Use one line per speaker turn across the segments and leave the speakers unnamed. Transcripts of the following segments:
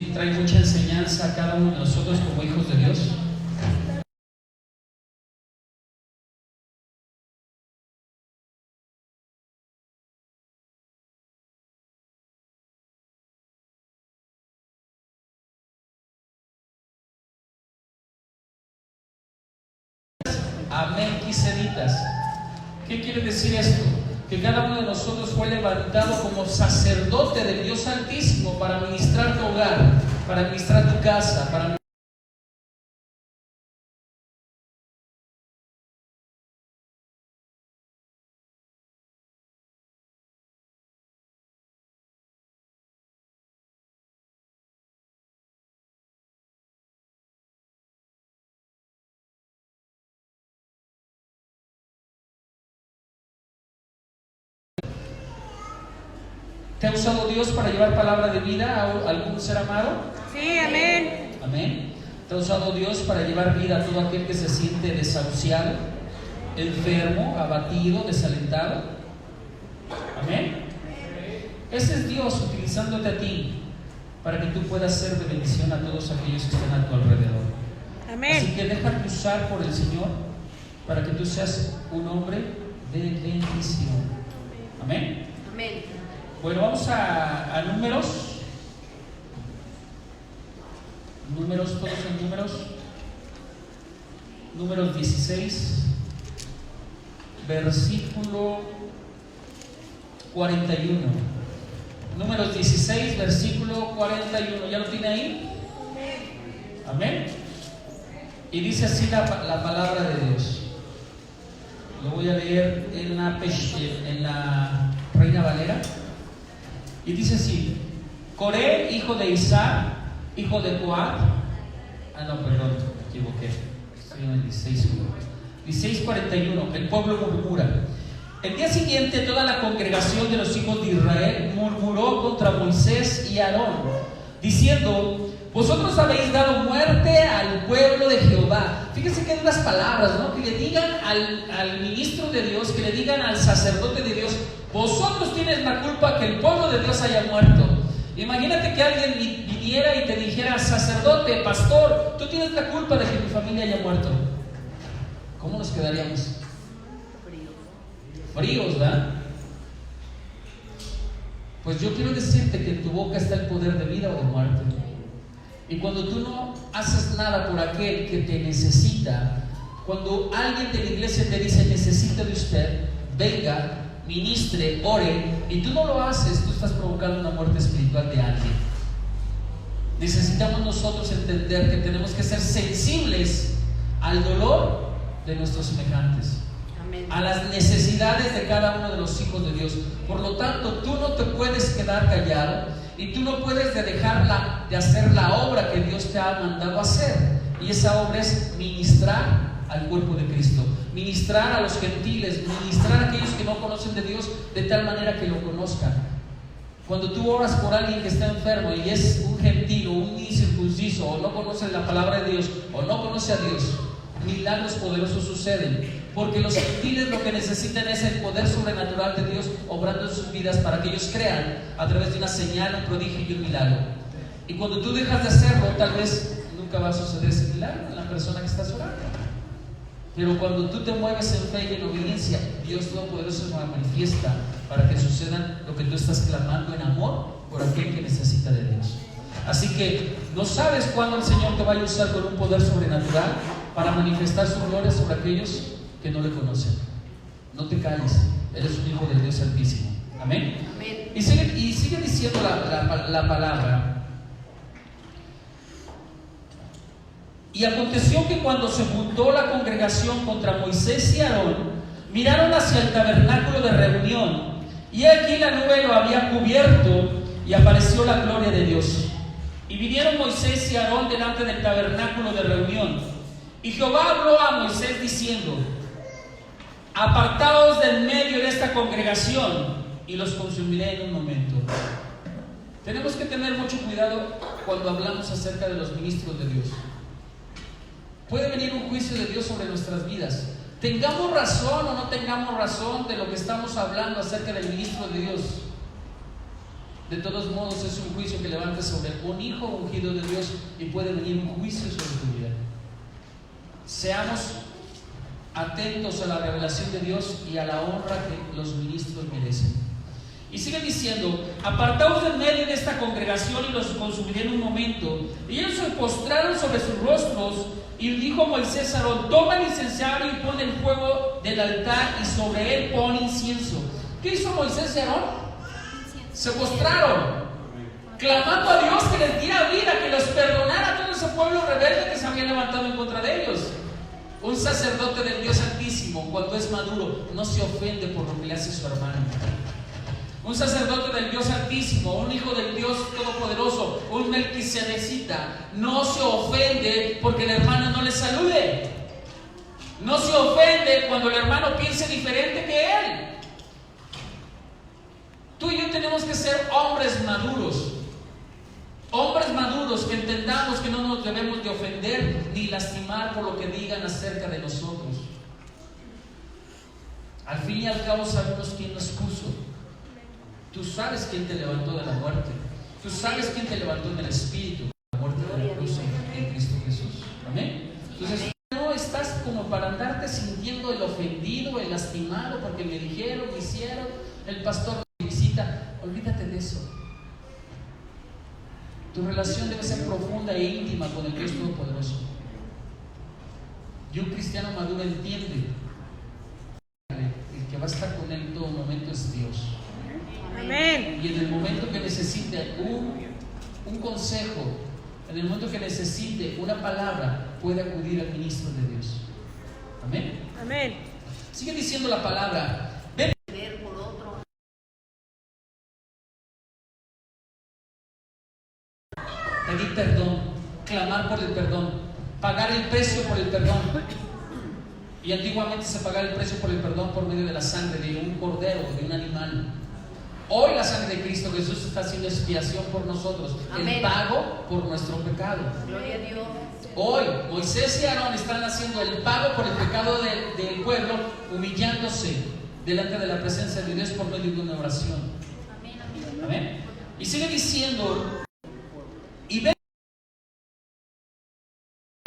Trae mucha enseñanza a cada uno de nosotros como hijos de Dios. Amén, quiseditas. ¿Qué quiere decir esto? Que cada uno de nosotros fue levantado como sacerdote del Dios Altísimo para ministrar tu hogar, para ministrar tu casa, para ¿Te ha usado Dios para llevar palabra de vida a algún ser amado?
Sí, amén.
Amén. ¿Te ha usado Dios para llevar vida a todo aquel que se siente desahuciado, enfermo, abatido, desalentado? Amén. Ese es Dios utilizándote a ti para que tú puedas ser de bendición a todos aquellos que están a tu alrededor.
Amén.
Así que déjate usar por el Señor para que tú seas un hombre de bendición. Amén.
Amén.
Bueno, vamos a números. Números, todos en números. Números 16, versículo 41. Números 16, versículo 41. ¿Ya lo tiene ahí? Amén. Y dice así la palabra de Dios. Lo voy a leer en la Reina Valera. Y dice así: Coré, hijo de Isaac, hijo de Coat. Perdón, me equivoqué. Estoy en el 16:41. El pueblo murmura. El día siguiente, toda la congregación de los hijos de Israel murmuró contra Moisés y Aarón, diciendo: vosotros habéis dado muerte al pueblo de Jehová. Fíjense que hay unas palabras, ¿no? Que le digan al ministro de Dios, que le digan al sacerdote de Dios: vosotros tienes la culpa que el pueblo de Dios haya muerto. Imagínate que alguien viniera y te dijera: sacerdote, pastor, tú tienes la culpa de que mi familia haya muerto. ¿Cómo nos quedaríamos? Fríos, ¿verdad? Pues yo quiero decirte que en tu boca está el poder de vida o de muerte. Y cuando tú no haces nada por aquel que te necesita, cuando alguien de la iglesia te dice: necesito de usted, venga, ministre, ore, y tú no lo haces, tú estás provocando una muerte espiritual de alguien. Necesitamos nosotros entender que tenemos que ser sensibles al dolor de nuestros semejantes, a las necesidades de cada uno de los hijos de Dios. Por lo tanto, tú no te puedes quedar callado y tú no puedes dejar de hacer la obra que Dios te ha mandado hacer, y esa obra es ministrar al cuerpo de Cristo, ministrar a los gentiles, ministrar a aquellos que no conocen de Dios de tal manera que lo conozcan. Cuando tú oras por alguien que está enfermo y es un gentil o un incircunciso, o no conoce la palabra de Dios o no conoce a Dios, milagros poderosos suceden, porque los gentiles lo que necesitan es el poder sobrenatural de Dios obrando en sus vidas para que ellos crean a través de una señal, un prodigio y un milagro. Y cuando tú dejas de hacerlo, tal vez nunca va a suceder ese milagro en la persona que estás orando. Pero cuando tú te mueves en fe y en obediencia, Dios Todopoderoso se manifiesta para que sucedan lo que tú estás clamando en amor por aquel que necesita de Dios. Así que no sabes cuándo el Señor te va a usar con un poder sobrenatural para manifestar su gloria sobre aquellos que no le conocen. No te calles, eres un hijo del Dios Altísimo. Amén.
Amén.
Y sigue diciendo la palabra. Y aconteció que cuando se juntó la congregación contra Moisés y Aarón, miraron hacia el tabernáculo de reunión, y aquí la nube lo había cubierto, y apareció la gloria de Dios. Y vinieron Moisés y Aarón delante del tabernáculo de reunión, y Jehová habló a Moisés diciendo: apartaos del medio de esta congregación, y los consumiré en un momento. Tenemos que tener mucho cuidado cuando hablamos acerca de los ministros de Dios. Puede venir un juicio de Dios sobre nuestras vidas. Tengamos razón o no tengamos razón de lo que estamos hablando acerca del ministro de Dios. De todos modos, es un juicio que levanta sobre un hijo ungido de Dios y puede venir un juicio sobre tu vida. Seamos atentos a la revelación de Dios y a la honra que los ministros merecen. Y sigue diciendo: apartaos de en medio de esta congregación y los consumiré en un momento. Y ellos se postraron sobre sus rostros. Y dijo Moisés a Aarón: toma el incensario y pon el fuego del altar y sobre él pon incienso. ¿Qué hizo Moisés y Aarón? Se postraron, clamando a Dios que les diera vida, que los perdonara a todo ese pueblo rebelde que se había levantado en contra de ellos. Un sacerdote del Dios Altísimo, cuando es maduro, no se ofende por lo que le hace su hermano. Un sacerdote del Dios Altísimo, un hijo del Dios Todopoderoso, un melquisedecita, no se ofende porque el hermano no le salude. No se ofende cuando el hermano piense diferente que él. Tú y yo tenemos que ser hombres maduros que entendamos que no nos debemos de ofender ni lastimar por lo que digan acerca de nosotros. Al fin y al cabo sabemos quién nos puso. Tú sabes quién te levantó de la muerte. Tú sabes quién te levantó en el Espíritu, la muerte de la cruz en Cristo Jesús. Amén. Entonces no estás como para andarte sintiendo el ofendido, el lastimado, porque me dijeron, me hicieron, el pastor me visita. Olvídate de eso. Tu relación debe ser profunda e íntima con el Dios Todopoderoso. Y un cristiano maduro entiende el que va a estar con él en todo momento es Dios.
Amén.
Y en el momento que necesite un consejo, en el momento que necesite una palabra, puede acudir al ministro de Dios. Amén.
Amén.
Sigue diciendo la palabra. Ven. Pedir perdón, clamar por el perdón, pagar el precio por el perdón. Y antiguamente se pagaba el precio por el perdón por medio de la sangre de un cordero, de un animal. Hoy la sangre de Cristo Jesús está haciendo expiación por nosotros. Amén. El pago por nuestro pecado.
Gloria a Dios.
Hoy Moisés y Aarón están haciendo el pago por el pecado del pueblo, humillándose delante de la presencia de Dios por medio de una oración.
Amén, amén.
Amén. Y sigue diciendo: y ven,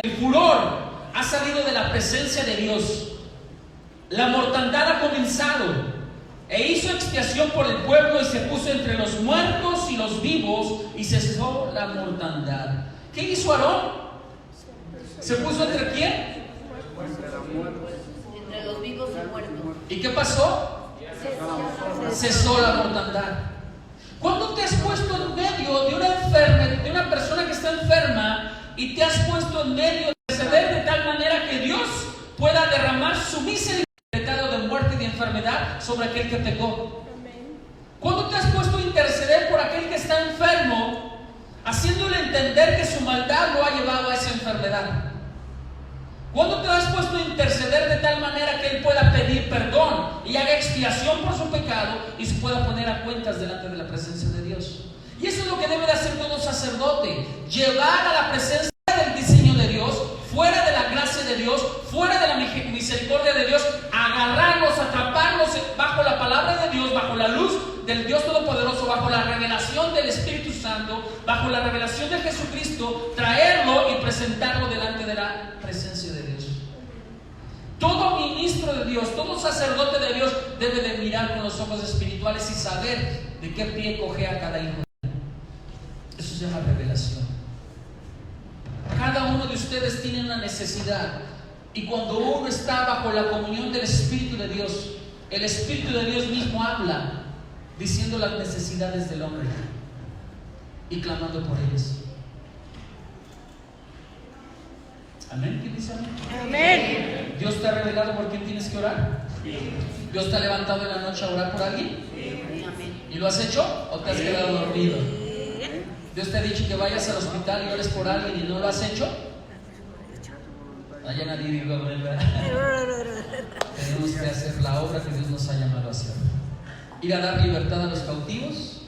el furor ha salido de la presencia de Dios, la mortandad ha comenzado, e hizo expiación por el pueblo y se puso entre los muertos y los vivos, y cesó la mortandad. ¿Qué hizo Aarón? ¿Se puso entre quién?
Entre los vivos y muertos.
¿Y qué pasó? Cesó la mortandad. ¿Cuándo te has puesto en medio de una persona que está enferma y te has puesto en medio de interceder de tal manera que Dios pueda derramar su misericordia de muerte y de enfermedad sobre aquel que pecó? ¿Cuándo te has puesto a interceder por aquel que está enfermo, haciéndole entender que su maldad lo ha llevado a esa enfermedad? ¿Cuándo te has puesto a interceder de tal manera que él pueda pedir perdón y haga expiación por su pecado y se pueda poner a cuentas delante de la presencia de Dios? Y eso es lo que debe de hacer todo sacerdote: llevar a la presencia del diseño de Dios, fuera de la gracia de Dios, fuera de la misericordia de Dios, agarrarlos, atraparlos bajo la palabra de Dios, bajo la luz del Dios Todopoderoso, bajo la revelación del Espíritu Santo, bajo la revelación de Jesucristo, traerlo y presentarlo delante de la presencia de Dios. Todo ministro de Dios, todo sacerdote de Dios debe de mirar con los ojos espirituales y saber de qué pie cojea cada hijo. Eso se llama revelación. Cada uno de ustedes tiene una necesidad, y cuando uno está bajo la comunión del Espíritu de Dios, el Espíritu de Dios mismo habla diciendo las necesidades del hombre y clamando por ellas. Amén. ¿Quién dice amén?
Amén.
¿Dios te ha revelado por quién tienes que orar? ¿Dios te ha levantado en la noche a orar por alguien? ¿Y lo has hecho o te has quedado dormido? ¿Dios te ha dicho que vayas al hospital y ores por alguien y no lo has hecho? Allá nadie dijo, ¿verdad? Tenemos que hacer la obra que Dios nos ha llamado a hacer. Ir a dar libertad a los cautivos,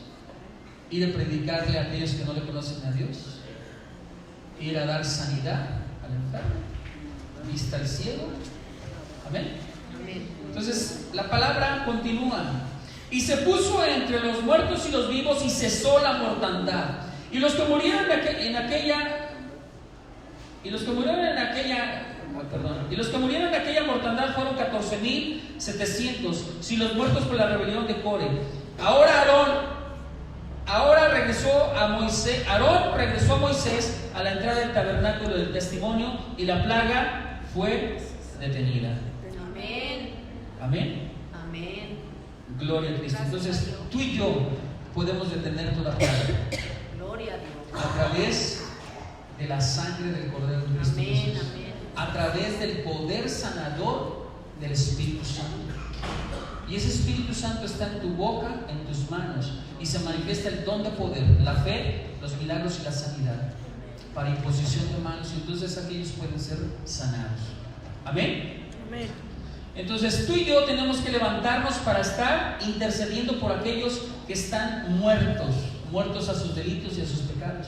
ir a predicarle a aquellos que no le conocen a Dios, ir a dar sanidad al enfermo, vista al ciego. Amén. Entonces la palabra continúa Y se puso entre los muertos y los vivos y cesó la mortandad. Y los que murieron en aquella mortandad fueron 14,700, si los muertos por la rebelión de Core. Ahora regresó a Moisés. Aarón regresó a Moisés a la entrada del tabernáculo del testimonio y la plaga fue detenida.
Amén.
Amén.
Amén.
Gloria a Cristo. Entonces, tú y yo podemos detener toda plaga.
Gloria a Dios.
A través de la sangre del Cordero de Cristo.
Amén,
Jesús.
amén.
A través del poder sanador del Espíritu Santo. Y ese Espíritu Santo está en tu boca, en tus manos, y se manifiesta el don de poder, la fe, los milagros y la sanidad, para imposición de manos, y entonces aquellos pueden ser sanados. Amén.
Amén.
Entonces tú y yo tenemos que levantarnos para estar intercediendo por aquellos que están muertos a sus delitos y a sus pecados.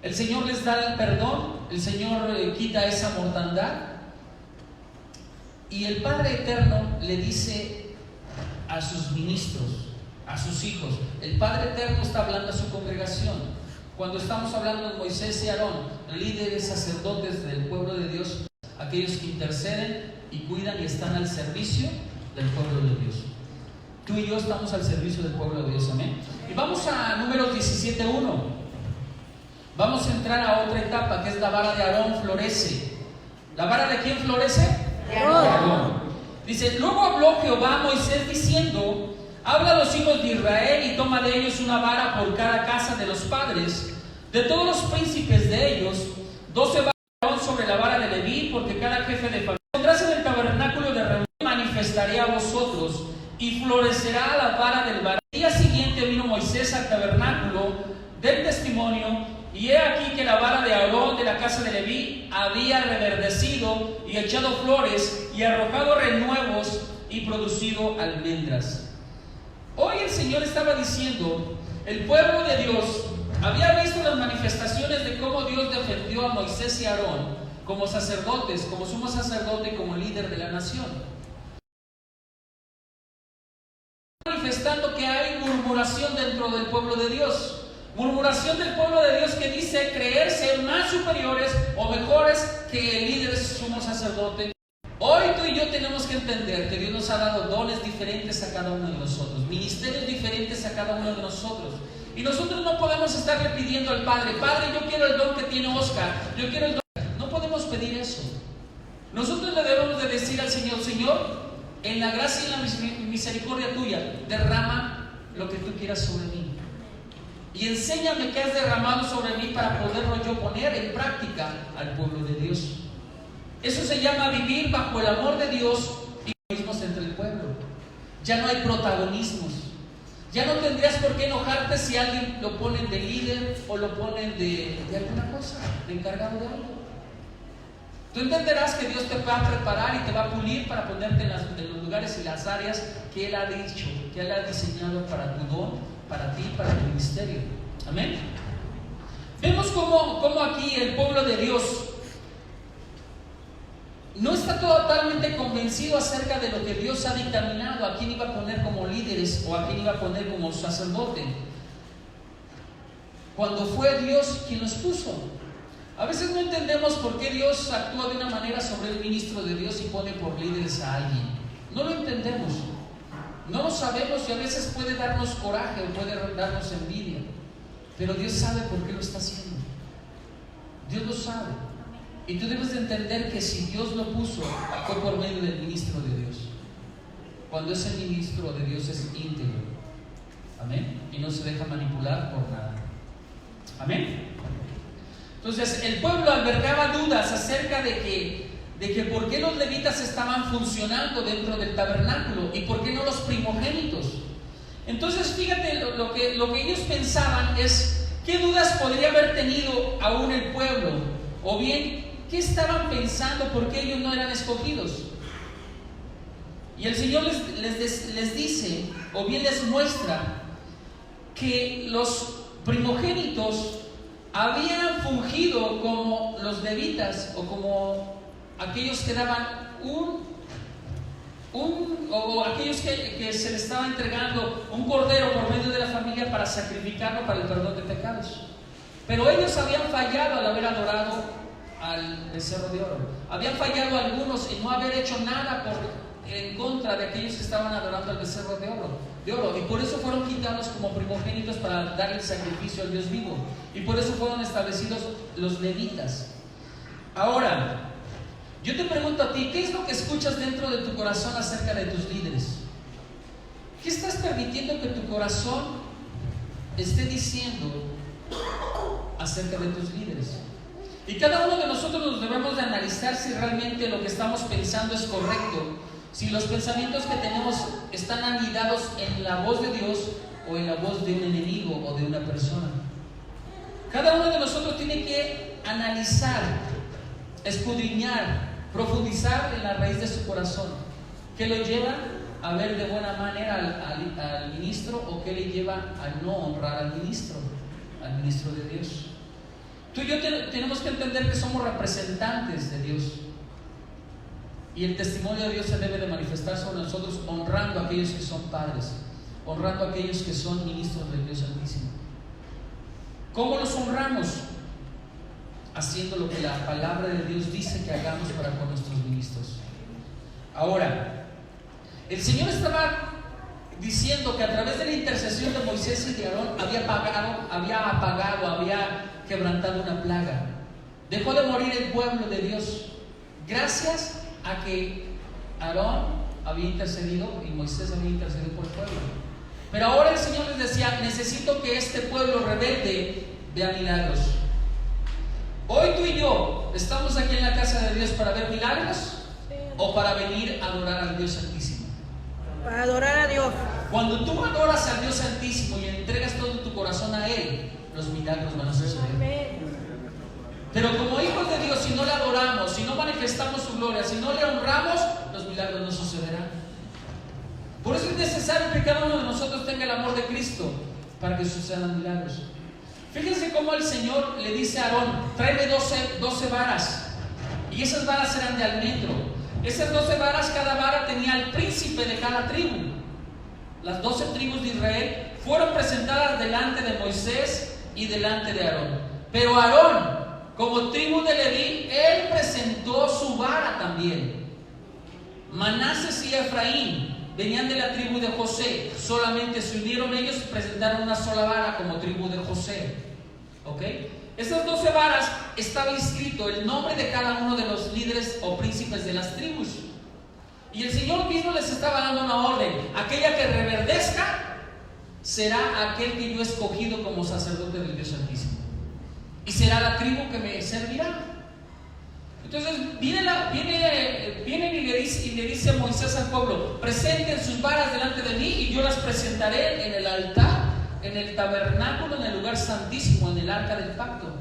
El Señor les da el perdón, el Señor quita esa mortandad, y el Padre Eterno le dice a sus ministros, a sus hijos. El Padre Eterno está hablando a su congregación. Cuando estamos hablando de Moisés y Aarón, líderes sacerdotes del pueblo de Dios, aquellos que interceden y cuidan y están al servicio del pueblo de Dios. Tú y yo estamos al servicio del pueblo de Dios, amén. Y vamos a Números 17:1. Vamos a entrar a otra etapa, que es la vara de Aarón florece. ¿La vara de quién florece?
De Aarón.
Dice: luego habló Jehová a Moisés diciendo: habla a los hijos de Israel y toma de ellos una vara por cada casa de los padres, de todos los príncipes de ellos, 12 varas sobre la vara de Leví, porque cada jefe de familia pondrás en el tabernáculo de reunión, manifestaré a vosotros, y florecerá la vara del varón. El día siguiente vino Moisés al tabernáculo del testimonio, y he aquí que la vara de Aarón de la casa de Leví había reverdecido y echado flores y arrojado renuevos y producido almendras. Hoy el Señor estaba diciendo: el pueblo de Dios había visto las manifestaciones de cómo Dios defendió a Moisés y a Aarón como sacerdotes, como sumo sacerdote y como líder de la nación. Manifestando que hay murmuración dentro del pueblo de Dios. Murmuración del pueblo de Dios que dice creerse más superiores o mejores que el líder sumo sacerdote. Hoy tú y yo tenemos que entender que Dios nos ha dado dones diferentes a cada uno de nosotros, ministerios diferentes a cada uno de nosotros. Y nosotros no podemos estarle pidiendo al Padre: Padre, yo quiero el don que tiene Oscar, yo quiero el don. No podemos pedir eso. Nosotros le debemos de decir al Señor: Señor, en la gracia y la misericordia tuya, derrama lo que tú quieras sobre mí. Y enséñame qué has derramado sobre mí para poderlo yo poner en práctica al pueblo de Dios. Eso se llama vivir bajo el amor de Dios y egoísmos entre el pueblo. Ya no hay protagonismos. Ya no tendrías por qué enojarte si alguien lo ponen de líder o lo ponen de alguna cosa, de encargado de algo. Tú entenderás que Dios te va a preparar y te va a pulir para ponerte en los lugares y las áreas que Él ha dicho, que Él ha diseñado para tu don, para ti, para tu ministerio. Amén. Vemos cómo aquí el pueblo de Dios no está totalmente convencido acerca de lo que Dios ha dictaminado, a quién iba a poner como líderes o a quién iba a poner como sacerdote, cuando fue Dios quien los puso. A veces no entendemos por qué Dios actúa de una manera sobre el ministro de Dios y pone por líderes a alguien. No lo entendemos, no lo sabemos, y a veces puede darnos coraje o puede darnos envidia, pero Dios sabe por qué lo está haciendo. Dios lo sabe. Y tú debes de entender que si Dios lo puso, fue por medio del ministro de Dios. Cuando ese ministro de Dios es íntegro, amén, y no se deja manipular por nada, amén. Entonces el pueblo albergaba dudas acerca de que por qué los levitas estaban funcionando dentro del tabernáculo y por qué no los primogénitos. Entonces fíjate, lo que ellos pensaban es: ¿qué dudas podría haber tenido aún el pueblo? O bien, ¿qué estaban pensando? ¿Por qué ellos no eran escogidos? Y el Señor les dice, o bien les muestra, que los primogénitos habían fungido como los levitas o como aquellos que daban o aquellos que se le estaba entregando un cordero por medio de la familia para sacrificarlo para el perdón de pecados. Pero ellos habían fallado al haber adorado al becerro de oro. Habían fallado algunos en no haber hecho nada en contra de aquellos que estaban adorando al becerro de oro. Y por eso fueron quitados como primogénitos para dar el sacrificio al Dios vivo. Y por eso fueron establecidos los levitas. Ahora, yo te pregunto a ti, ¿qué es lo que escuchas dentro de tu corazón acerca de tus líderes? ¿Qué estás permitiendo que tu corazón esté diciendo acerca de tus líderes? Y cada uno de nosotros nos debemos de analizar si realmente lo que estamos pensando es correcto, si los pensamientos que tenemos están anidados en la voz de Dios o en la voz de un enemigo o de una persona. Cada uno de nosotros tiene que analizar, escudriñar, profundizar en la raíz de su corazón. ¿Qué lo lleva a ver de buena manera al ministro o qué le lleva a no honrar al ministro de Dios? Tú y yo tenemos que entender que somos representantes de Dios. Y el testimonio de Dios se debe de manifestar sobre nosotros honrando a aquellos que son padres, honrando a aquellos que son ministros del Dios Santísimo. ¿Cómo los honramos? Haciendo lo que la palabra de Dios dice que hagamos para con nuestros ministros. Ahora, el Señor estaba diciendo que a través de la intercesión de Moisés y de Aarón había quebrantado una plaga. Dejó de morir el pueblo de Dios gracias a que Aarón había intercedido y Moisés había intercedido por el pueblo. Pero ahora el Señor les decía: necesito que este pueblo rebelde vea milagros. Hoy tú y yo estamos aquí en la casa de Dios para ver milagros o para venir a adorar al Dios Santísimo.
Para adorar a Dios.
Cuando tú adoras al Dios Santísimo y entregas todo tu corazón a Él, los milagros van a suceder. Pero como hijos de Dios, si no le adoramos, si no manifestamos su gloria, si no le honramos, los milagros no sucederán. Por eso es necesario que cada uno de nosotros tenga el amor de Cristo para que sucedan milagros. Fíjense cómo el Señor le dice a Aarón: tráeme 12 varas. Y esas varas eran de almendro. Esas 12 varas, cada vara tenía al príncipe de cada tribu. Las 12 tribus de Israel fueron presentadas delante de Moisés y delante de Aarón. Pero Aarón, como tribu de Leví, él presentó su vara también. Manases y Efraín venían de la tribu de José. Solamente se unieron ellos y presentaron una sola vara como tribu de José. ¿Ok? Esas 12 varas estaba inscrito el nombre de cada uno de los líderes o príncipes de las tribus. Y el Señor mismo les estaba dando una orden: aquella que reverdezca será aquel que yo he escogido como sacerdote del Dios Santísimo, y será la tribu que me servirá. Entonces vienen y le dice Moisés al pueblo: presenten sus varas delante de mí y yo las presentaré en el altar, en el tabernáculo, en el lugar santísimo, en el arca del pacto.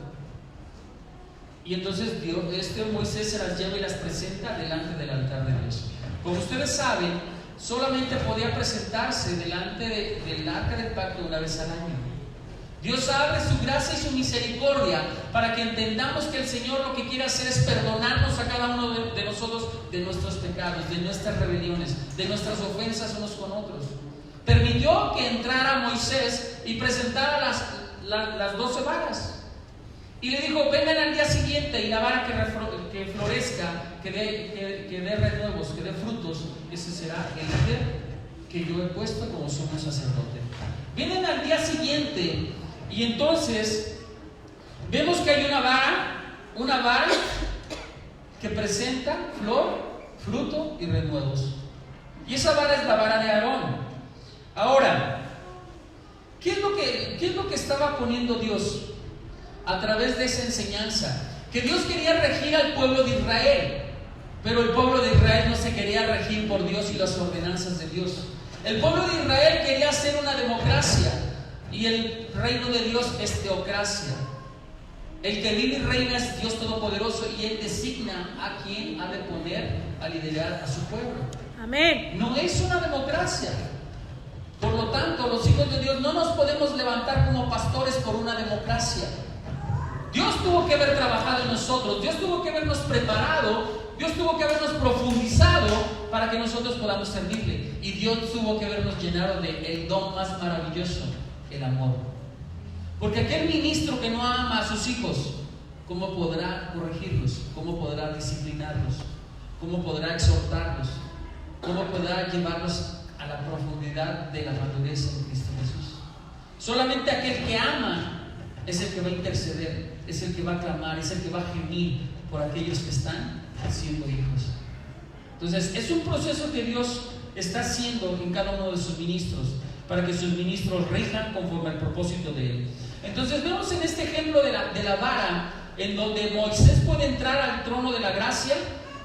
Y entonces Moisés se las lleva y las presenta delante del altar de Dios. Como ustedes saben, solamente podía presentarse delante del arca del pacto una vez al año. Dios abre su gracia y su misericordia para que entendamos que el Señor lo que quiere hacer es perdonarnos a cada uno de nosotros de nuestros pecados, de nuestras rebeliones, de nuestras ofensas unos con otros. Permitió que entrara Moisés y presentara las 12 varas. Y le dijo: vengan al día siguiente y la vara que florezca, que dé renuevos, que dé frutos, ese será el líder que yo he puesto como sumo sacerdote. Vienen al día siguiente y entonces vemos que hay una vara que presenta flor, fruto y renuevos. Y esa vara es la vara de Aarón. Ahora, ¿qué es lo que estaba poniendo Dios a través de esa enseñanza? Que Dios quería regir al pueblo de Israel, pero el pueblo de Israel no se quería regir por Dios y las ordenanzas de Dios. El pueblo de Israel quería hacer una democracia, y el reino de Dios es teocracia. El que vive y reina es Dios Todopoderoso, y Él designa a quien ha de poner a liderar a su pueblo.
Amén.
No es una democracia. Por lo tanto, los hijos de Dios no nos podemos levantar como pastores por una democracia. Dios tuvo que haber trabajado en nosotros, Dios tuvo que habernos preparado, Dios tuvo que habernos profundizado para que nosotros podamos servirle. Y Dios tuvo que habernos llenado de el don más maravilloso, el amor. Porque aquel ministro que no ama a sus hijos, ¿cómo podrá corregirlos? ¿Cómo podrá disciplinarlos? ¿Cómo podrá exhortarlos? ¿Cómo podrá llevarlos a la profundidad de la madurez en Cristo Jesús? Solamente aquel que ama es el que va a interceder, es el que va a clamar, es el que va a gemir por aquellos que están siendo hijos. Entonces es un proceso que Dios está haciendo en cada uno de sus ministros, para que sus ministros rijan conforme al propósito de Él. Entonces vemos en este ejemplo de la vara, en donde Moisés puede entrar al trono de la gracia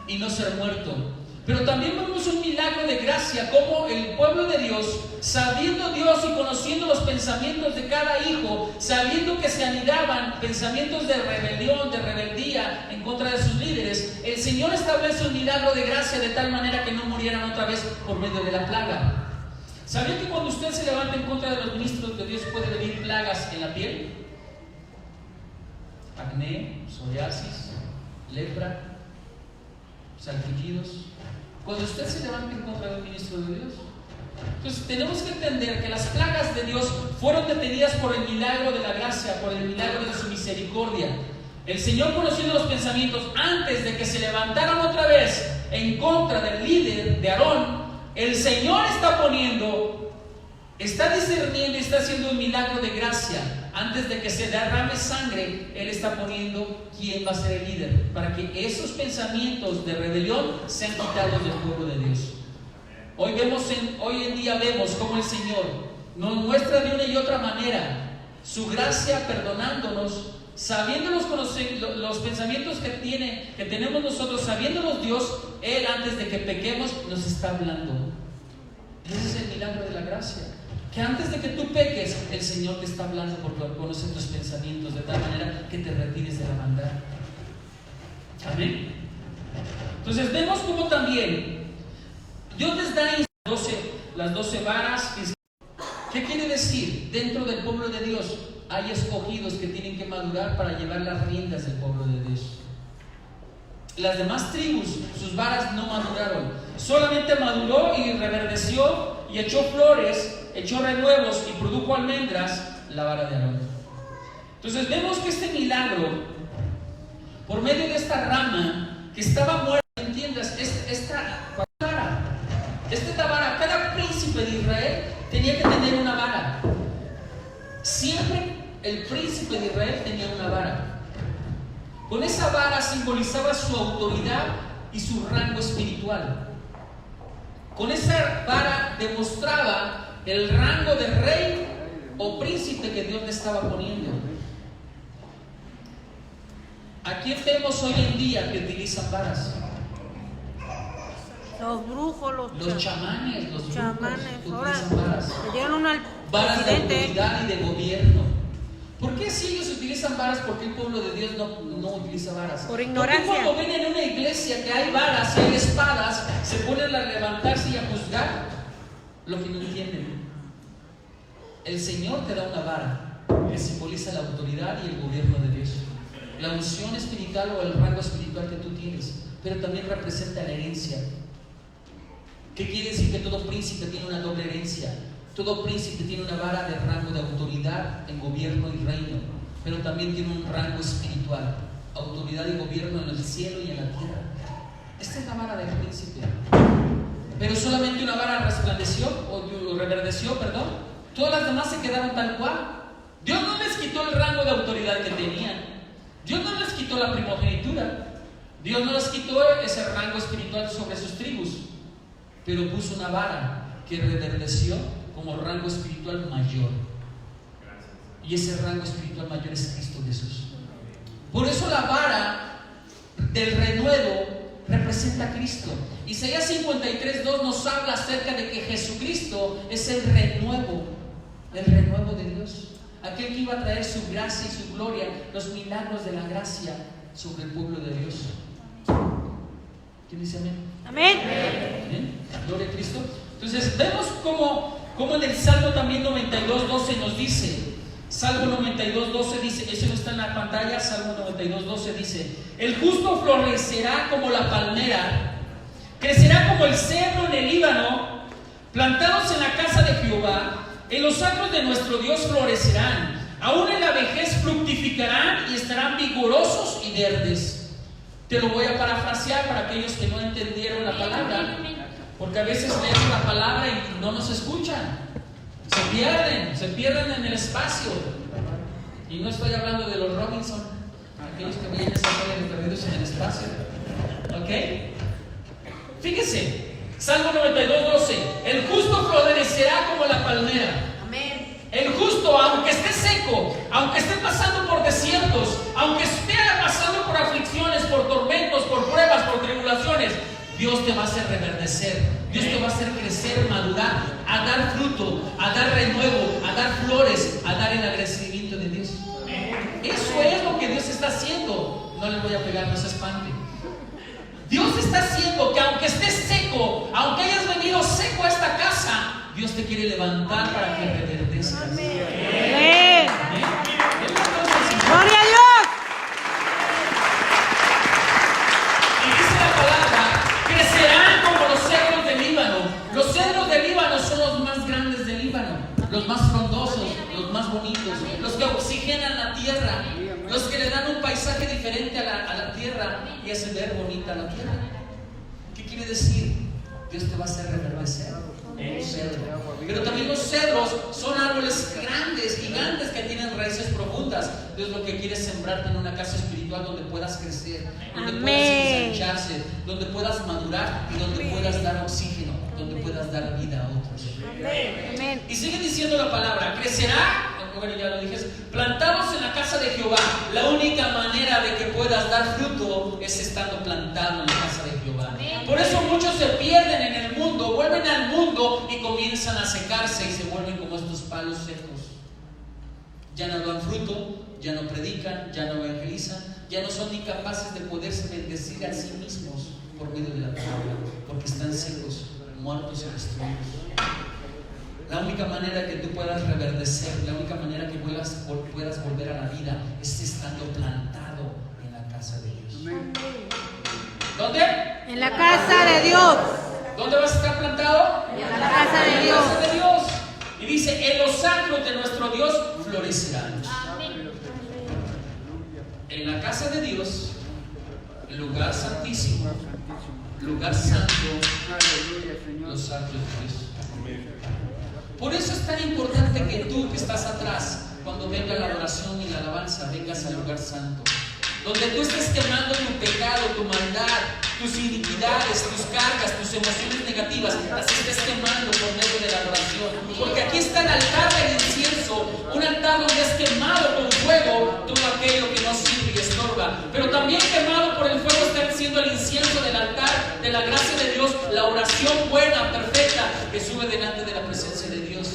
y no ser muerto. Pero también vemos un milagro de gracia, como el pueblo de Dios, sabiendo Dios y conociendo los pensamientos de cada hijo, sabiendo que se anidaban pensamientos de rebelión, de rebeldía en contra de sus líderes, el Señor establece un milagro de gracia de tal manera que no murieran otra vez por medio de la plaga. ¿Sabía que cuando usted se levanta en contra de los ministros de Dios puede venir plagas en la piel? Acné, psoriasis, lepra, salpullidos. Cuando usted se levanta en contra de un ministro de Dios. Entonces tenemos que entender que las plagas de Dios fueron detenidas por el milagro de la gracia, por el milagro de su misericordia. El Señor, conociendo los pensamientos antes de que se levantaran otra vez en contra del líder de Aarón, el Señor está discerniendo y está haciendo un milagro de gracia. Antes de que se derrame sangre, Él está poniendo quién va a ser el líder, para que esos pensamientos de rebelión sean quitados del pueblo de Dios. Hoy en día vemos cómo el Señor nos muestra de una y otra manera su gracia, perdonándonos, sabiendo los pensamientos que tenemos nosotros, sabiéndolos Dios. Él, antes de que pequemos, nos está hablando. Ese es el milagro de la gracia, que antes de que tú peques, el Señor te está hablando porque conoce tus pensamientos, de tal manera que te retires de la maldad. Amén. Entonces vemos como también Dios les da las 12 varas. ¿Qué quiere decir? Dentro del pueblo de Dios hay escogidos que tienen que madurar para llevar las riendas del pueblo de Dios. Las demás tribus, sus varas no maduraron. Solamente maduró y reverdeció y echó flores, echó renuevos y produjo almendras la vara de Aarón. Entonces vemos que este milagro, por medio de esta rama que estaba muerta, entiendas, esta vara, cada príncipe de Israel tenía que tener una vara. Siempre el príncipe de Israel tenía una vara. Con esa vara simbolizaba su autoridad y su rango espiritual. Con esa vara demostraba el rango de rey o príncipe que Dios le estaba poniendo. ¿A quién vemos hoy en día que utilizan varas?
Los brujos,
los chamanes, los
chamanes,
brujos utilizan varas.
Varas
de autoridad y de gobierno. ¿Por qué si ellos utilizan varas? ¿Por qué el pueblo de Dios no utiliza varas?
Por ignorancia.
Porque cuando ven en una iglesia que hay varas y hay espadas, se ponen a levantarse y a juzgar lo que no entienden. El Señor te da una vara que simboliza la autoridad y el gobierno de Dios, la unción espiritual o el rango espiritual que tú tienes, pero también representa la herencia. ¿Qué quiere decir? Que todo príncipe tiene una doble herencia. Todo príncipe tiene una vara de rango de autoridad en gobierno y reino, pero también tiene un rango espiritual, autoridad y gobierno en el cielo y en la tierra. Esta es la vara del príncipe. Pero solamente una vara resplandeció o reverdeció, perdón. Todas las demás se quedaron tal cual. Dios no les quitó el rango de autoridad que tenían. Dios no les quitó la primogenitura. Dios no les quitó ese rango espiritual sobre sus tribus, pero puso una vara que reverdeció como rango espiritual mayor. Y ese rango espiritual mayor es Cristo Jesús. Por eso la vara del renuevo representa a Cristo. Isaías 53:2 nos habla acerca de que Jesucristo es el renuevo de Dios, aquel que iba a traer su gracia y su gloria, los milagros de la gracia sobre el pueblo de Dios. ¿Quién dice amén?
Amén.
Amén. Gloria a Cristo. Entonces vemos como en el Salmo también 92:12 nos dice: Salmo 92:12 dice, eso no está en la pantalla, Salmo 92:12 dice: el justo florecerá como la palmera, crecerá como el cedro en el Líbano, plantados en la casa de Jehová, en los atrios de nuestro Dios florecerán, aún en la vejez fructificarán y estarán vigorosos y verdes. Te lo voy a parafrasear para aquellos que no entendieron la palabra, porque a veces leemos la palabra y no nos escuchan, se pierden en el espacio. Y no estoy hablando de los Robinson, aquellos que veían esa serie de Perdidos en el Espacio, ¿ok? Fíjese, Salmo 92:12: el justo florecerá como la palmera.
Amén.
El justo, aunque esté seco, aunque esté pasando por desiertos, aunque esté pasando por aflicciones, por tormentos, por pruebas, por tribulaciones, Dios te va a hacer reverdecer, Dios te va a hacer crecer, madurar, a dar fruto, a dar renuevo, a dar flores, a dar el agradecimiento de Dios. Eso es lo que Dios está haciendo. No le voy a pegar, no se espante. Dios está haciendo que aunque estés seco, aunque hayas venido seco a esta casa, Dios te quiere levantar para que reverdezcas.
Amén. Gloria a Dios.
Y dice la palabra: crecerán como los cedros del Líbano. Los cedros del Líbano son los más grandes del Líbano, los más frondosos, los más bonitos, los que oxigenan la tierra, los que le dan un paisaje diferente a la tierra y hacen ver bonita la tierra. ¿Qué quiere decir? Dios te va a hacer reverdecer un cedro. Pero también los cedros son árboles grandes, gigantes, que tienen raíces profundas. Dios lo que quiere es sembrarte en una casa espiritual donde puedas crecer, donde puedas ensancharse, donde puedas madurar y donde puedas dar oxígeno, donde puedas dar vida a otros.
Amén.
Y sigue diciendo la palabra: crecerá, bueno, ya lo dije, plantados en la casa de Jehová. La única manera de que puedas dar fruto es estando plantado en la casa de Jehová. Por eso muchos se pierden en el mundo, vuelven al mundo y comienzan a secarse y se vuelven como estos palos secos. Ya no dan fruto, ya no predican, ya no evangelizan, ya no son ni capaces de poderse bendecir a sí mismos por medio de la palabra, porque están secos, muertos y destruidos. La única manera que tú puedas reverdecer, la única manera que puedas volver a la vida es estando plantado en la casa de Dios. ¿Dónde?
En la casa de Dios.
¿Dónde vas a estar plantado?
En la casa de
En la
Dios.
casa de Dios. Y dice: en los atrios de nuestro Dios florecerán. En la casa de Dios, lugar santísimo, lugar santo, los atrios de Dios. Por eso es tan importante que tú que estás atrás, cuando venga la adoración y la alabanza, vengas al lugar santo, donde tú estés quemando tu pecado, tu maldad, tus iniquidades, tus cargas, tus emociones negativas, las estés quemando por medio de la adoración. Porque aquí está el altar del incienso, un altar donde es quemado con fuego todo aquello que no sirve y estorba. Pero también quemado por el fuego está siendo el incienso del altar de la gracia de Dios, la oración buena, perfecta, que sube delante de la presencia de Dios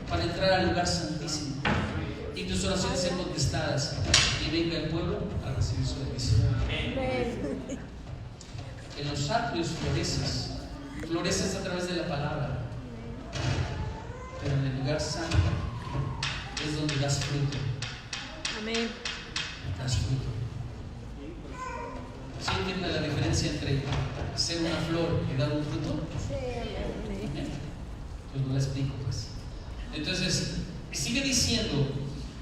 para entrar al lugar santísimo. Y tus oraciones sean contestadas y venga el pueblo a recibir su bendición. En los atrios floreces a través de la palabra, pero en el lugar santo es donde das fruto.
Amén.
Das fruto. ¿Sí entiende la diferencia entre ser una flor y dar un fruto? Pues no la explico, pues. Entonces, sigue diciendo: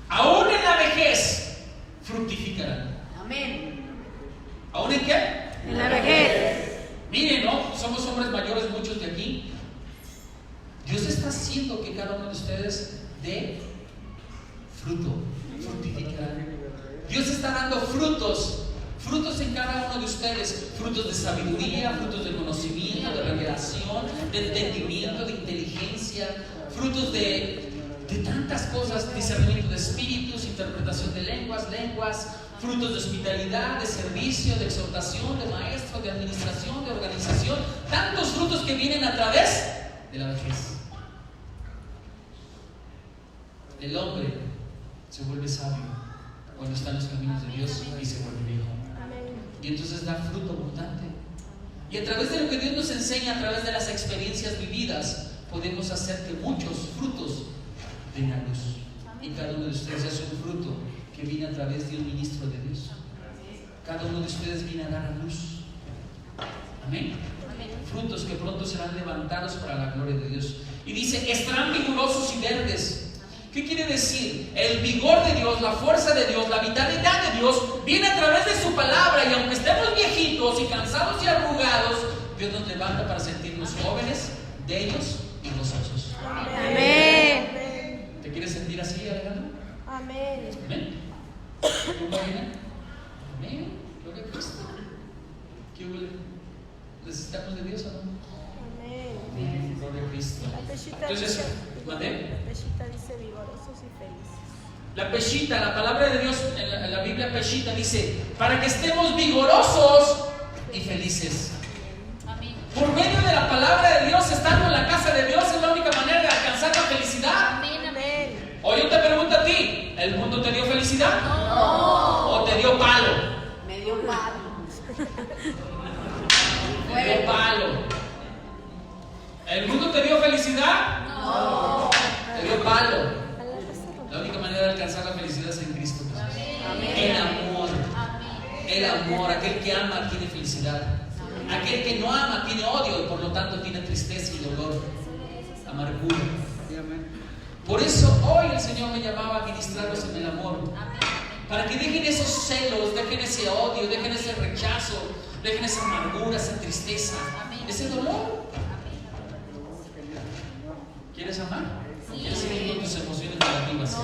aún en la vejez fructificarán.
Amén.
¿Aún en qué?
En la vejez.
Miren, ¿no? Somos hombres mayores, muchos de aquí. Dios está haciendo que cada uno de ustedes dé fruto, fructificarán. Dios está dando frutos en cada uno de ustedes, frutos de sabiduría, frutos de conocimiento, de revelación, de entendimiento, de inteligencia, frutos de tantas cosas, discernimiento de espíritus, interpretación de lenguas, frutos de hospitalidad, de servicio, de exhortación, de maestro, de administración, de organización, tantos frutos que vienen a través de la vejez. El hombre se vuelve sabio cuando está en los caminos de Dios y se vuelve viejo. Y entonces da fruto abundante. Y a través de lo que Dios nos enseña, a través de las experiencias vividas, podemos hacer que muchos frutos den a luz. y cada uno de ustedes es un fruto que viene a través de un ministro de Dios. Cada uno de ustedes viene a dar a luz. Amén. Frutos que pronto serán levantados para la gloria de Dios. Y dice, estarán vigorosos y verdes. ¿Qué quiere decir? El vigor de Dios, la fuerza de Dios, la vitalidad de Dios viene a través de su palabra, y aunque estemos viejitos y cansados y arrugados, Dios nos levanta para sentirnos jóvenes, bellos y gozosos.
Amén.
¿Te quieres sentir así, Alejandro?
Amén.
Amén. ¿Tú, Marina? Amén. Gloria a Cristo. ¿Qué huele? ¿Necesitamos de Dios o no?
Amén.
Gloria a Cristo.
La peshita
Entonces,
dice,
¿mandé?
la peshita dice vigorosos y felices.
La peshita, la palabra de Dios en la Biblia peshita dice, para que estemos vigorosos y felices. Por medio de la palabra de Dios, estando en la casa de Dios, es la única manera de alcanzar la felicidad.
Amén.
Hoy yo te pregunto a ti, ¿el mundo te dio felicidad?
No.
¿O te dio palo?
Me dio palo.
Te dio palo. ¿El mundo te dio felicidad?
No.
Te dio palo. La única manera de alcanzar la felicidad es en Cristo Jesús. El amor. El amor. Aquel que ama tiene felicidad. Aquel que no ama tiene odio y por lo tanto tiene tristeza y dolor, amargura. Por eso hoy el Señor me llamaba a ministrarlos en el amor, para que dejen esos celos, dejen ese odio, dejen ese rechazo, dejen esa amargura, esa tristeza, ese dolor. ¿Quieres amar? ¿Quieres seguir con tus emociones negativas?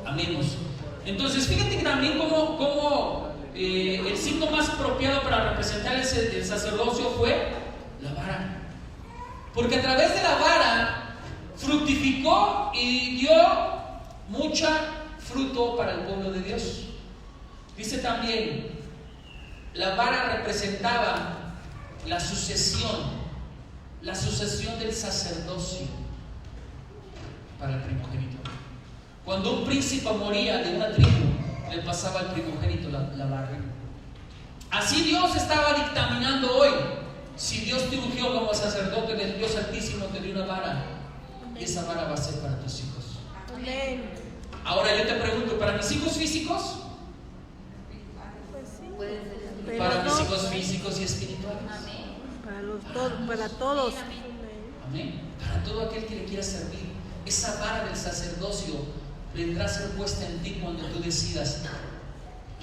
Amemos. Entonces fíjate que también como el signo más apropiado para representar el sacerdocio fue la vara, porque a través de la vara fructificó y dio mucha fruto para el pueblo de Dios. Dice también, la vara representaba la sucesión del sacerdocio para el primogénito. Cuando un príncipe moría de una tribu, le pasaba al primogénito la vara. Así Dios estaba dictaminando hoy. Si Dios te ungió como sacerdote del Dios Altísimo, te dio una vara, y esa vara va a ser para tus hijos.
Amén.
Ahora yo te pregunto, ¿para mis hijos físicos?
Pues sí.
Puede ser.
Para mis hijos físicos y espirituales.
Para todos.
Amén. Para todo aquel que le quiera servir. Esa vara del sacerdocio vendrá a ser puesta en ti cuando tú decidas,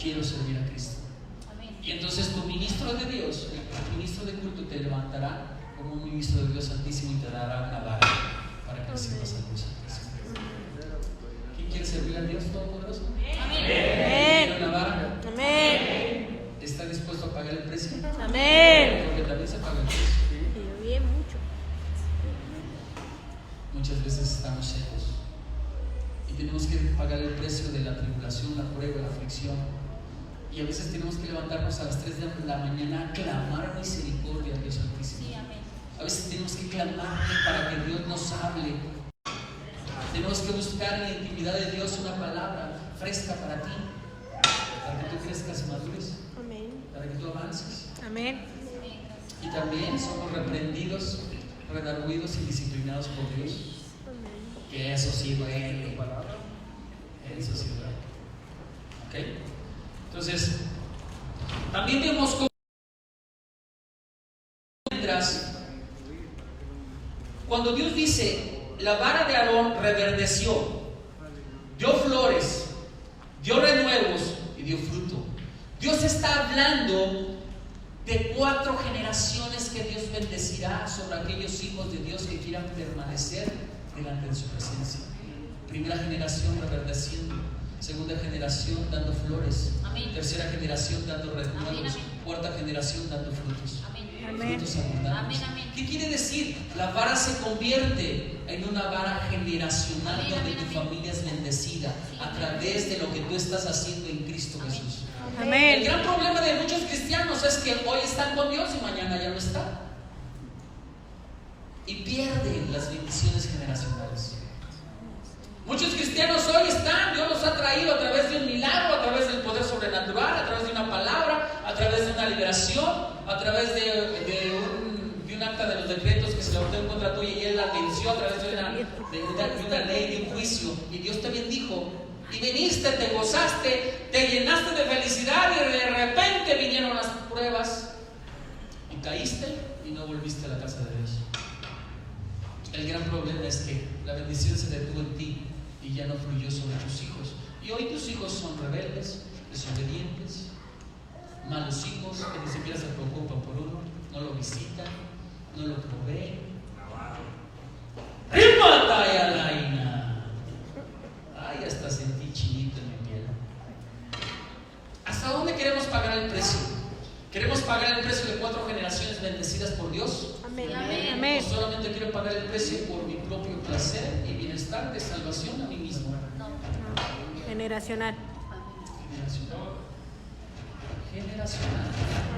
quiero servir a Cristo. Y entonces tu ministro de Dios, el ministro de culto, te levantará como un ministro de Dios Santísimo y te dará una vara para que le sirvas a Dios Santísimo. ¿Quién quiere servir a Dios Todopoderoso?
Amén.
¿Quiere una vara?
Amén.
¿Está dispuesto a pagar el precio?
Amén.
Porque también se paga el precio.
Y bien mucho.
Muchas veces estamos secos y tenemos que pagar el precio de la tribulación, la prueba, la aflicción, y a veces tenemos que levantarnos a las 3 de la mañana a clamar misericordia a Dios Altísimo. A veces tenemos que clamar para que Dios nos hable. Tenemos que buscar en la intimidad de Dios una palabra fresca para ti, para que tú crezcas y madures,
Amén.
para que tú avances.
Amén.
Y también somos reprendidos, redarguidos y disciplinados por Dios. Que eso sí duele. Eso sí duele. ¿Ok? Entonces, también vemos cómo cuando Dios dice, la vara de Aarón reverdeció, dio flores, dio renuevos y dio fruto. Dios está hablando de 4 generaciones que Dios bendecirá sobre aquellos hijos de Dios que quieran permanecer delante de su presencia. Primera generación reverdeciendo, segunda generación dando flores, tercera generación dando renuevos, cuarta generación dando frutos. Frutos abundantes. ¿Qué quiere decir? La vara se convierte en una vara generacional donde tu familia es bendecida a través de lo que tú estás haciendo en Cristo Jesús.
Amén.
El gran problema de muchos cristianos es que hoy están con Dios y mañana ya no están, y pierden las bendiciones generacionales. Muchos cristianos hoy están, Dios los ha traído a través de un milagro, a través del poder sobrenatural, a través de una palabra, a través de una liberación, a través de una acta de los decretos que se levantó en contra tuya y él la venció a través de una ley, de un juicio, y Dios te bendijo, y viniste, te gozaste, te llenaste de felicidad, y de repente vinieron las pruebas y caíste y no volviste a la casa de Dios. El gran problema es que la bendición se detuvo en ti y ya no fluyó sobre tus hijos. Y hoy tus hijos son rebeldes, desobedientes, malos hijos que ni siquiera se preocupan por uno, no lo visitan, no lo proveen. ¡Rímata y alaina! Ay, hasta sentí chinito en mi piel. ¿Hasta dónde queremos pagar el precio? ¿Queremos pagar el precio de 4 generaciones bendecidas por Dios?
Amén.
Amén.
Amén.
¿O solamente quiero pagar el precio por mi propio placer y bienestar de salvación a mí mismo?
Generacional.
Generacional.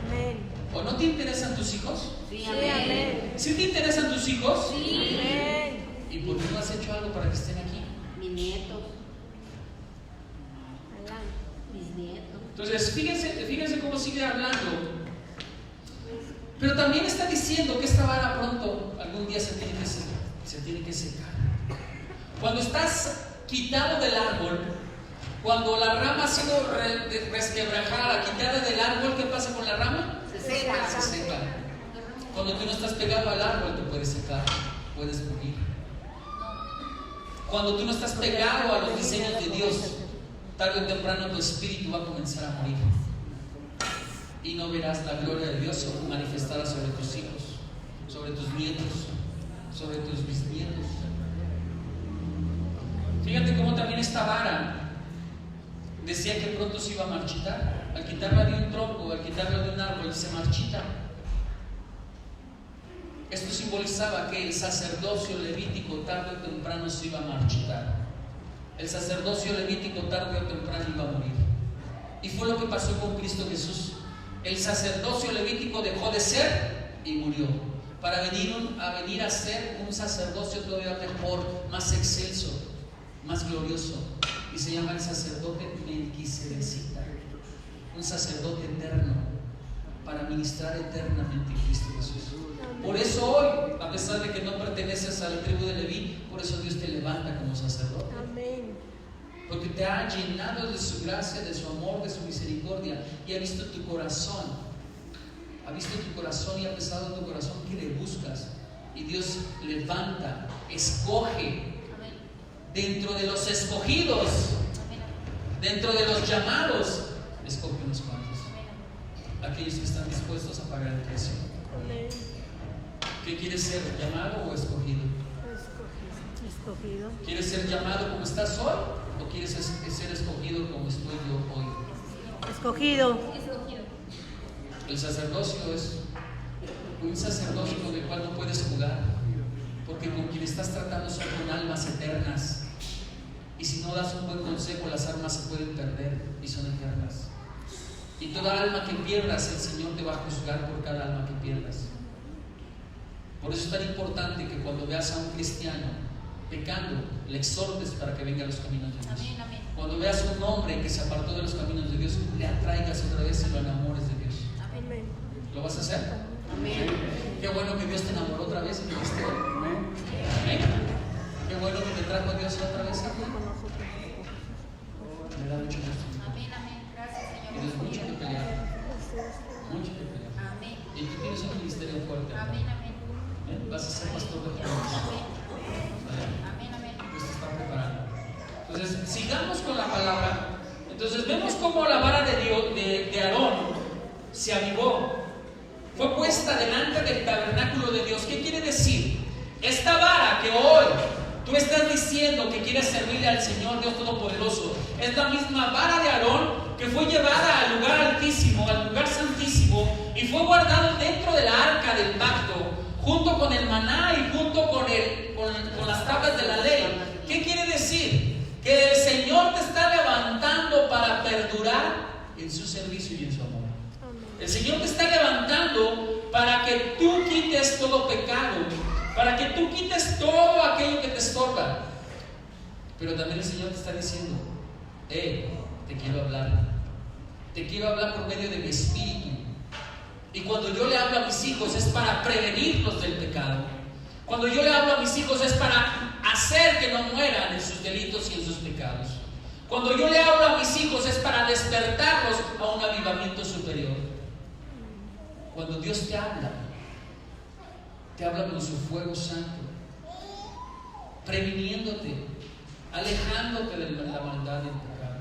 Amén.
¿O no te interesan tus hijos?
Sí,
Sí,
amén.
amén.
¿Sí te interesan tus hijos?
Sí.
Amén.
¿Y por qué no has hecho algo para que estén aquí?
Mis nietos,
Adelante.
mis nietos.
Entonces, fíjense cómo sigue hablando. Pero también está diciendo que esta vara pronto, algún día se tiene que secar. Cuando estás quitado del árbol, cuando la rama ha sido resquebrajada, quitada del árbol, ¿qué pasa con la rama?
Se seca.
Se seca. Cuando tú no estás pegado al árbol, te puedes secar, puedes morir. Cuando tú no estás pegado a los diseños de Dios, tarde o temprano tu espíritu va a comenzar a morir. Y no verás la gloria de Dios manifestada sobre tus hijos, sobre tus nietos, sobre tus bisnietos. Fíjate cómo también esta vara decía que pronto se iba a marchitar. Al quitarla de un tronco, al quitarla de un árbol, se marchita. Esto simbolizaba que el sacerdocio levítico tarde o temprano se iba a marchitar. El sacerdocio levítico tarde o temprano iba a morir. Y fue lo que pasó con Cristo Jesús. El sacerdocio levítico dejó de ser y murió, para venir a ser un sacerdocio todavía mejor, más excelso, más glorioso, y se llama el sacerdote Melquisedecita, un sacerdote eterno, para ministrar eternamente en Cristo Jesús. Por eso hoy, a pesar de que no perteneces a la tribu de Leví, por eso Dios te levanta como sacerdote.
Amén.
Porque te ha llenado de su gracia, de su amor, de su misericordia, y ha visto tu corazón. Ha visto tu corazón y ha pesado tu corazón que le buscas. Y Dios levanta, escoge dentro de los escogidos, dentro de los llamados, escoge unos cuantos. Aquellos que están dispuestos a pagar el precio.
Amén.
¿Qué quieres ser, llamado o escogido?
Escogido.
¿Quieres ser llamado como estás hoy? ¿O quieres ser escogido como estoy yo hoy?
Escogido.
El sacerdocio es un sacerdocio con el cual no puedes jugar, porque con quien estás tratando son con almas eternas, y si no das un buen consejo, las almas se pueden perder y son eternas. Y toda alma que pierdas, el Señor te va a juzgar por cada alma que pierdas. Por eso es tan importante que cuando veas a un cristiano pecando, le exhortes para que venga a los caminos de Dios.
Amén, amén.
Cuando veas a un hombre que se apartó de los caminos de Dios, le atraigas otra vez y lo enamores de Dios.
Amén.
¿Lo vas a hacer?
Amén.
Qué bueno que Dios te enamoró otra vez y te diste. Amén. Qué bueno que te trajo Dios otra vez aquí. Me da mucho gusto.
Amén, amén. Gracias, Señor.
Tienes mucho que pelear. Mucho que pelear.
Amén.
Y tú tienes un ministerio fuerte.
Amén, amén.
Vas a ser pastor de jóvenes.
Amén, amén.
Dios te está preparando. Entonces, sigamos con la palabra. Entonces, vemos cómo la vara de Dios, de Aarón, se avivó. Fue puesta delante del tabernáculo de Dios. ¿Qué quiere decir? Esta vara que hoy tú estás diciendo que quieres servirle al Señor Dios Todopoderoso, es la misma vara de Aarón que fue llevada al lugar altísimo, al lugar santísimo, y fue guardado dentro de la arca del pacto, junto con el maná y junto con las tablas de la ley. ¿Qué quiere decir? Que el Señor te está levantando para perdurar en su servicio y en su amor. El Señor te está levantando para que tú quites todo pecado, para que tú quites todo aquello que te estorba. Pero también el Señor te está diciendo: te quiero hablar. Te quiero hablar por medio de mi espíritu. Y cuando yo le hablo a mis hijos es para prevenirlos del pecado. Cuando yo le hablo a mis hijos es para hacer que no mueran en sus delitos y en sus pecados. Cuando yo le hablo a mis hijos es para despertarlos a un avivamiento superior. Cuando Dios te habla con su fuego santo, previniéndote, alejándote de la maldad y el pecado.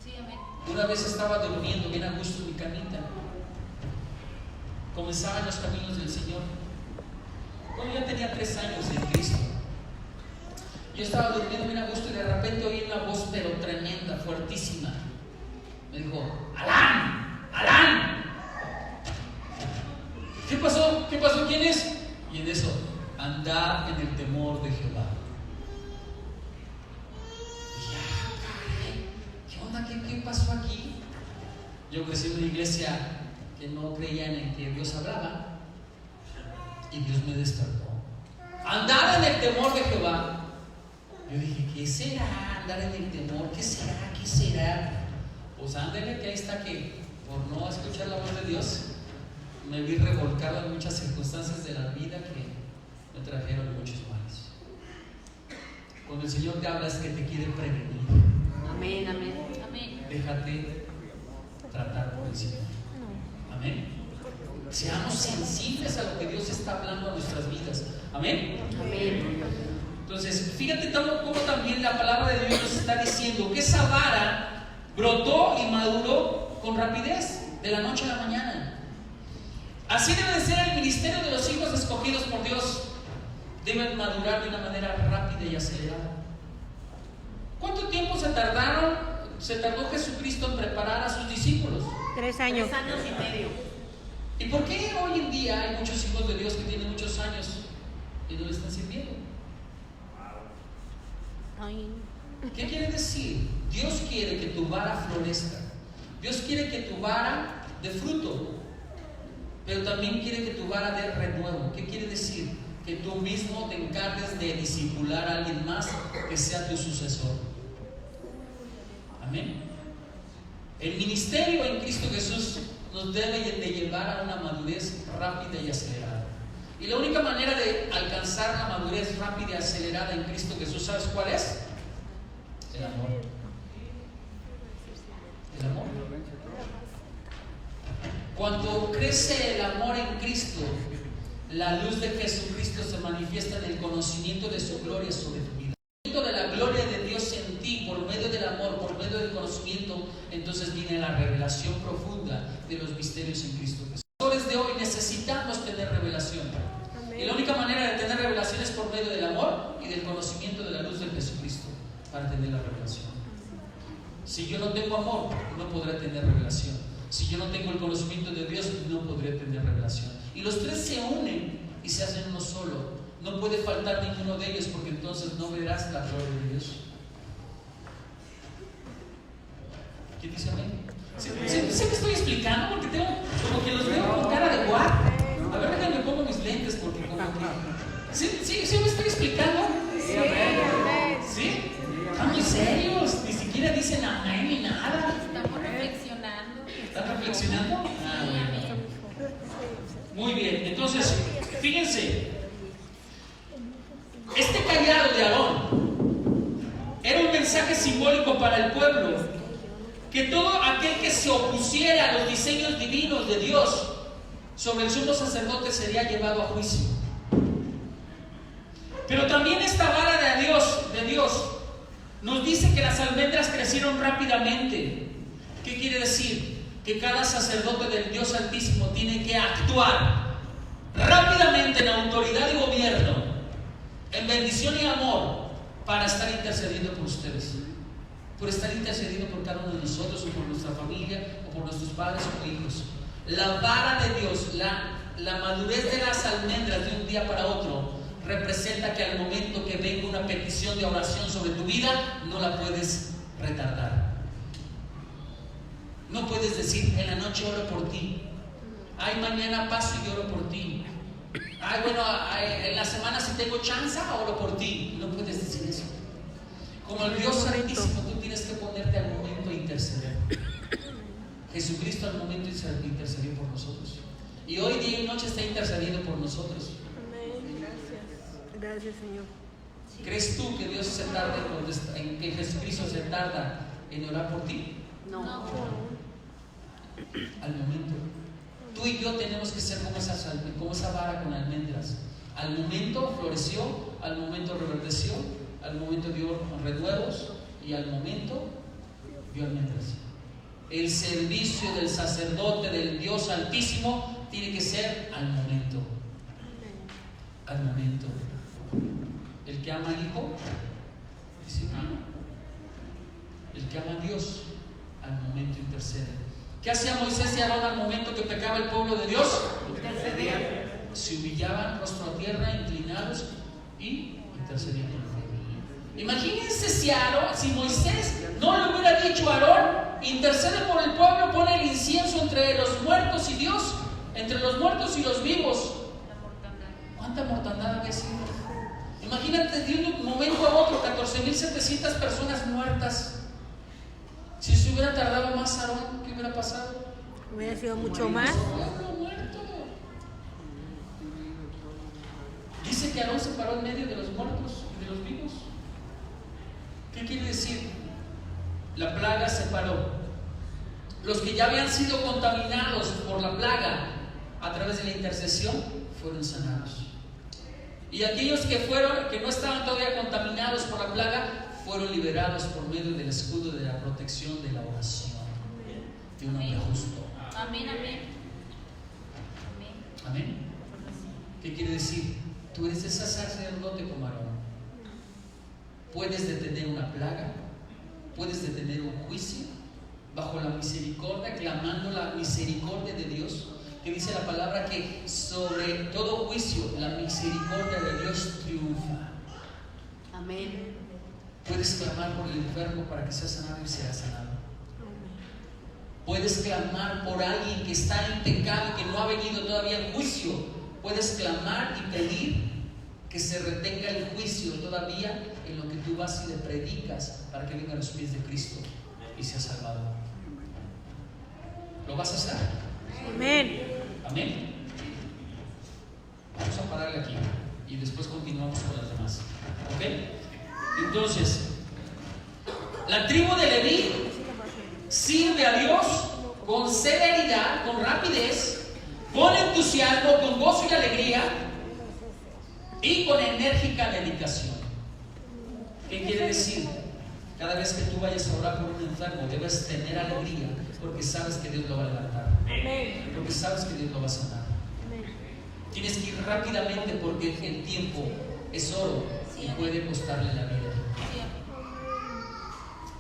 Sí, amén.
Una vez estaba durmiendo bien a gusto en mi camita. Comenzaban los caminos del Señor. Cuando ya tenía 3 años en Cristo, yo estaba durmiendo bien a gusto y de repente oí una voz pero tremenda, fuertísima. Me dijo: ¡Alán! ¡Alán! ¿Qué pasó? ¿Qué pasó? ¿Quién es? Y en eso, andad en el temor de Jehová. Y ya, ¿qué onda? ¿Qué pasó aquí? Yo crecí en una iglesia que no creía en que Dios hablaba, y Dios me despertó. Andar en el temor de Jehová. Yo dije: ¿qué será andar en el temor? ¿Qué será? ¿Qué será? Pues ándele, que ahí está, que por no escuchar la voz de Dios me vi revolcado en muchas circunstancias de la vida que me trajeron muchos males. Cuando el Señor te habla es que te quiere prevenir.
Amén, amén, amén.
Déjate tratar por el Señor. Amén. Seamos sensibles a lo que Dios está hablando a nuestras vidas. Amén.
Amén.
Entonces, fíjate cómo también la palabra de Dios nos está diciendo que esa vara brotó y maduró con rapidez, de la noche a la mañana. Así debe de ser el ministerio de los hijos escogidos por Dios. Deben madurar de una manera rápida y acelerada. ¿Cuánto tiempo se tardó Jesucristo en preparar a sus discípulos?
3 años.
3 años y medio.
¿Y por qué hoy en día hay muchos hijos de Dios que tienen muchos años y no le están sirviendo?
Ay.
¿Qué quiere decir? Dios quiere que tu vara florezca. Dios quiere que tu vara dé fruto, pero también quiere que tu vara dé renuevo. ¿Qué quiere decir? Que tú mismo te encargues de discipular a alguien más que sea tu sucesor. Amén. El ministerio en Cristo Jesús nos debe de llevar a una madurez rápida y acelerada. Y la única manera de alcanzar la madurez rápida y acelerada en Cristo Jesús, ¿sabes cuál es? El amor. El amor. Cuando crece el amor en Cristo, la luz de Jesucristo se manifiesta en el conocimiento de su gloria sobre tu vida. El conocimiento de la gloria de Dios en ti, por medio del amor, por medio del conocimiento, entonces viene la revelación profunda de los misterios en Cristo Jesús. Los de hoy necesitamos tener revelación. Y la única manera de tener revelación es por medio del amor y del conocimiento de la luz de Jesucristo para tener la revelación. Si yo no tengo amor, no podré tener revelación. Si yo no tengo el conocimiento de Dios, no podré tener revelación. Y los tres se unen y se hacen uno solo. No puede faltar ninguno de ellos, porque entonces no verás la gloria de Dios. ¿Quién dice amén? ¿Sí me estoy explicando? Porque tengo como que los veo con cara de guau. A ver, déjame pongo mis lentes, porque como que... ¿Sí me estoy explicando?
Sí, amén.
¿Sí? Están muy serios, ni siquiera dicen amén ni nada.
Estamos reflexionando.
¿Están reflexionando? Ah, bueno. Muy bien, entonces, fíjense, este callado de Aarón era un mensaje simbólico para el pueblo, que todo aquel que se opusiera a los diseños divinos de Dios sobre el sumo sacerdote sería llevado a juicio. Pero también esta vara de Dios nos dice que las almendras crecieron rápidamente. ¿Qué quiere decir? Que cada sacerdote del Dios Altísimo tiene que actuar rápidamente en autoridad y gobierno, en bendición y amor, para estar intercediendo por ustedes, por estar intercediendo por cada uno de nosotros, o por nuestra familia, o por nuestros padres o hijos. La vara de Dios, la madurez de las almendras de un día para otro, representa que al momento que venga una petición de oración sobre tu vida, no la puedes retardar. No puedes decir: en la noche oro por ti, ay, mañana paso y oro por ti, ay, bueno, en la semana si tengo chance oro por ti. No puedes decir eso. Como el Dios Santísimo, tú tienes que ponerte al momento de interceder. Jesucristo al momento intercedió por nosotros. Y hoy día y noche está intercediendo por nosotros.
Amén. Gracias. Gracias, Señor.
¿Crees tú que Dios se tarda en que Jesucristo se tarda en orar por ti?
No.
Al momento. Tú y yo tenemos que ser como esa vara con almendras. Al momento floreció, al momento reverdeció, al momento dio renuevos y al momento dio almendras. El servicio del sacerdote del Dios Altísimo tiene que ser al momento. Al momento. El que ama al Hijo, disciplina. El que ama a Dios, al momento intercede. ¿Qué hacía Moisés y Aarón al momento que pecaba el pueblo de Dios?
Intercedían.
Se humillaban rostro a tierra, inclinados y intercedían por el pueblo. Imagínense si Moisés no le hubiera dicho a Aarón, intercede por el pueblo, pone el incienso entre los muertos y Dios, entre los muertos y los vivos. ¿Cuánta mortandad había sido? Imagínate de un momento a otro 14,700 personas muertas. Si se hubiera tardado más Aarón, ¿qué hubiera pasado?
Hubiera sido mucho más.
Muerto. Dice que Aarón se paró en medio de los muertos y de los vivos. ¿Qué quiere decir? La plaga se paró. Los que ya habían sido contaminados por la plaga a través de la intercesión fueron sanados. Y aquellos que no estaban todavía contaminados por la plaga fueron liberados por medio del escudo de la protección de la oración de un hombre justo.
Amén, amén.
Amén. ¿Qué quiere decir? Tú eres ese sacerdote como Aarón. Puedes detener una plaga, puedes detener un juicio bajo la misericordia, clamando la misericordia de Dios, que dice la palabra que sobre todo juicio la misericordia de Dios triunfa.
Amén.
Puedes clamar por el enfermo para que sea sanado y sea sanado. Puedes clamar por alguien que está en pecado y que no ha venido todavía al juicio. Puedes clamar y pedir que se retenga el juicio todavía en lo que tú vas y le predicas para que venga a los pies de Cristo y sea salvado. ¿Lo vas a hacer?
Amén.
Amén. Vamos a pararle aquí y después continuamos con las demás. ¿Ok? Entonces, la tribu de Leví sirve a Dios con celeridad, con rapidez, con entusiasmo, con gozo y alegría y con enérgica dedicación. ¿Qué quiere decir? Cada vez que tú vayas a orar por un enfermo, debes tener alegría porque sabes que Dios lo va a levantar, porque sabes que Dios lo va a sanar. Tienes que ir rápidamente porque el tiempo es oro y puede costarle la vida.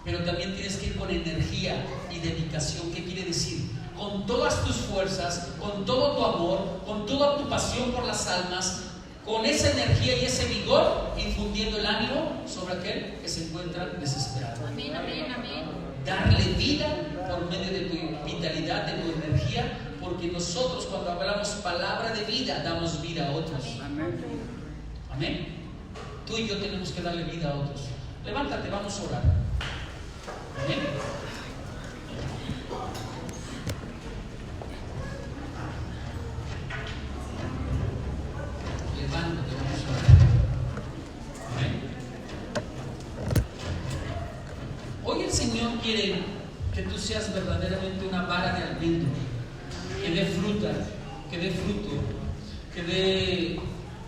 Pero también tienes que ir con energía y dedicación. ¿Qué quiere decir? Con todas tus fuerzas, con todo tu amor, con toda tu pasión por las almas, con esa energía y ese vigor, infundiendo el ánimo sobre aquel que se encuentra desesperado.
Amén, amén, amén.
Darle vida por medio de tu vitalidad, de tu energía, porque nosotros cuando hablamos palabra de vida, damos vida a otros.
Amén.
Amén. Tú y yo tenemos que darle vida a otros. Levántate, vamos a orar. Amén. Levántate, vamos a orar. Amén. Hoy el Señor quiere que tú seas verdaderamente una vara de almendro, que dé fruta, que dé fruto, que dé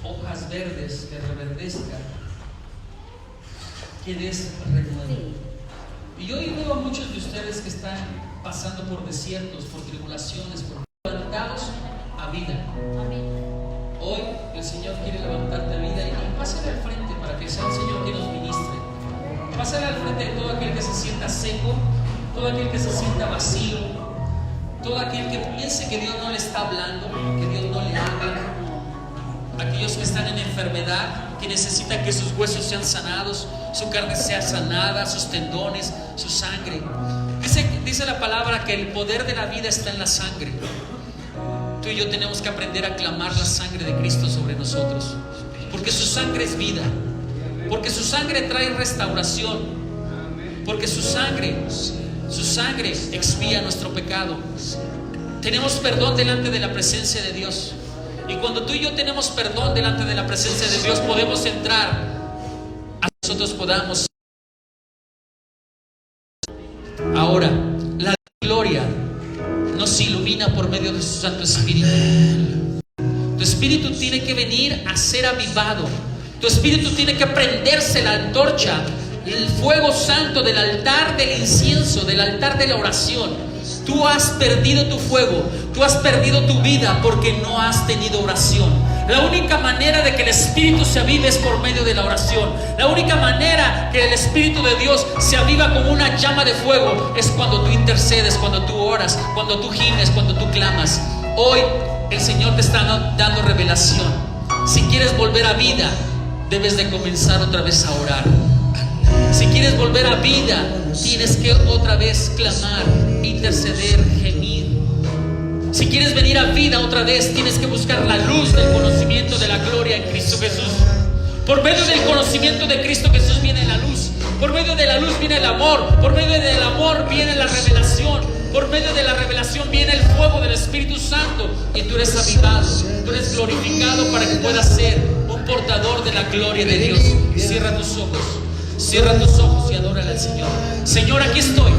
hojas verdes, que reverdezca, que des renuevo. Y hoy veo a muchos de ustedes que están pasando por desiertos, por tribulaciones, por levantados a vida. Hoy el Señor quiere levantarte a vida y pásale al frente para que sea el Señor quien nos ministre. Pásale al frente de todo aquel que se sienta seco, todo aquel que se sienta vacío, todo aquel que piense que Dios no le está hablando, que Dios no le habla. Aquellos que están en enfermedad, que necesitan que sus huesos sean sanados, su carne sea sanada, sus tendones, su sangre. Dice la palabra que el poder de la vida está en la sangre. Tú y yo tenemos que aprender a clamar la sangre de Cristo sobre nosotros, porque su sangre es vida, porque su sangre trae restauración, porque su sangre expía nuestro pecado. tenemos perdón delante de la presencia de Dios. Y cuando tú y yo tenemos perdón delante de la presencia de Dios, podemos entrar a nosotros podamos. Ahora, la gloria nos ilumina por medio de su Santo Espíritu. Tu espíritu tiene que venir a ser avivado. Tu espíritu tiene que prenderse la antorcha, el fuego santo del altar del incienso, del altar de la oración. Tú has perdido tu fuego, tú has perdido tu vida porque no has tenido oración. La única manera de que el Espíritu se avive es por medio de la oración. La única manera que el Espíritu de Dios se aviva como una llama de fuego es cuando tú intercedes, cuando tú oras, cuando tú gimes, cuando tú clamas. Hoy el Señor te está dando revelación. Si quieres volver a vida, debes de comenzar otra vez a orar. Si quieres volver a vida, tienes que otra vez clamar, interceder, gemir. Si quieres venir a vida otra vez, tienes que buscar la luz del conocimiento de la gloria en Cristo Jesús. Por medio del conocimiento de Cristo Jesús viene la luz. Por medio de la luz viene el amor. Por medio del amor viene la revelación. Por medio de la revelación viene el fuego del Espíritu Santo. Y tú eres avivado, tú eres glorificado para que puedas ser un portador de la gloria de Dios. Cierra tus ojos. Cierra tus ojos y adórale al Señor. Señor, aquí estoy.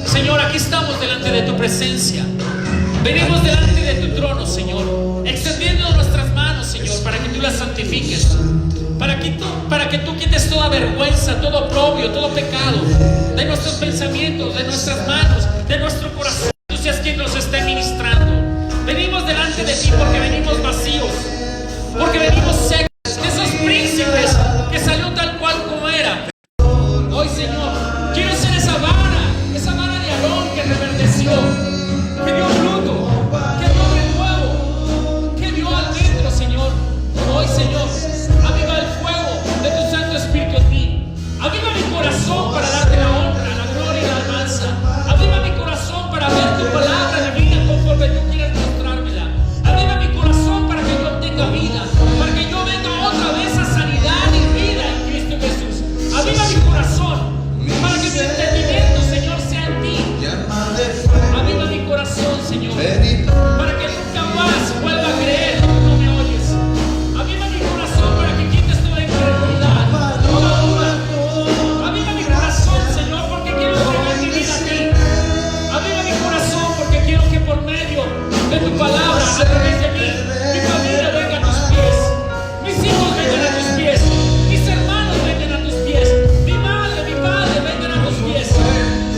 Señor, aquí estamos delante de tu presencia. Venimos delante de tu trono, Señor, extendiendo nuestras manos, Señor, para que tú las santifiques, para que tú quites toda vergüenza, todo oprobio, todo pecado de nuestros pensamientos, de nuestras manos, de nuestro corazón. Tú seas quien nos esté ministrando. Venimos delante de ti porque venimos vacíos, porque venimos secos, de esos príncipes que salió tal cual como era. Hoy, Señor, quiero ser esa vara de Aarón que reverdeció, que dio fruto, que dio renuevo, que dio almendro, Señor. Hoy, Señor, aviva el fuego de tu Santo Espíritu en mí. Aviva mi corazón para darte la honra, la gloria y la alabanza. Aviva mi corazón para ver tu palabra de vida conforme tú quieres mostrármela. Aviva mi corazón para que yo tenga vida, para que yo venga otra vez a sanidad y vida en Cristo Jesús. Aviva mi corazón para que mi entendimiento, Señor, sea en ti. Aviva mi corazón, Señor, para que nunca más vuelva a creer que tú no me oyes. Aviva mi corazón para que quites toda incredulidad, toda duda. Aviva mi corazón, Señor, porque quiero entregar mi vida a ti. Aviva mi corazón porque quiero que por medio de tu palabra, a través de mí, mi familia venga a tus pies, mis hijos vengan a tus pies, mis hermanos vengan a tus pies, mi madre, mi padre vengan a tus pies.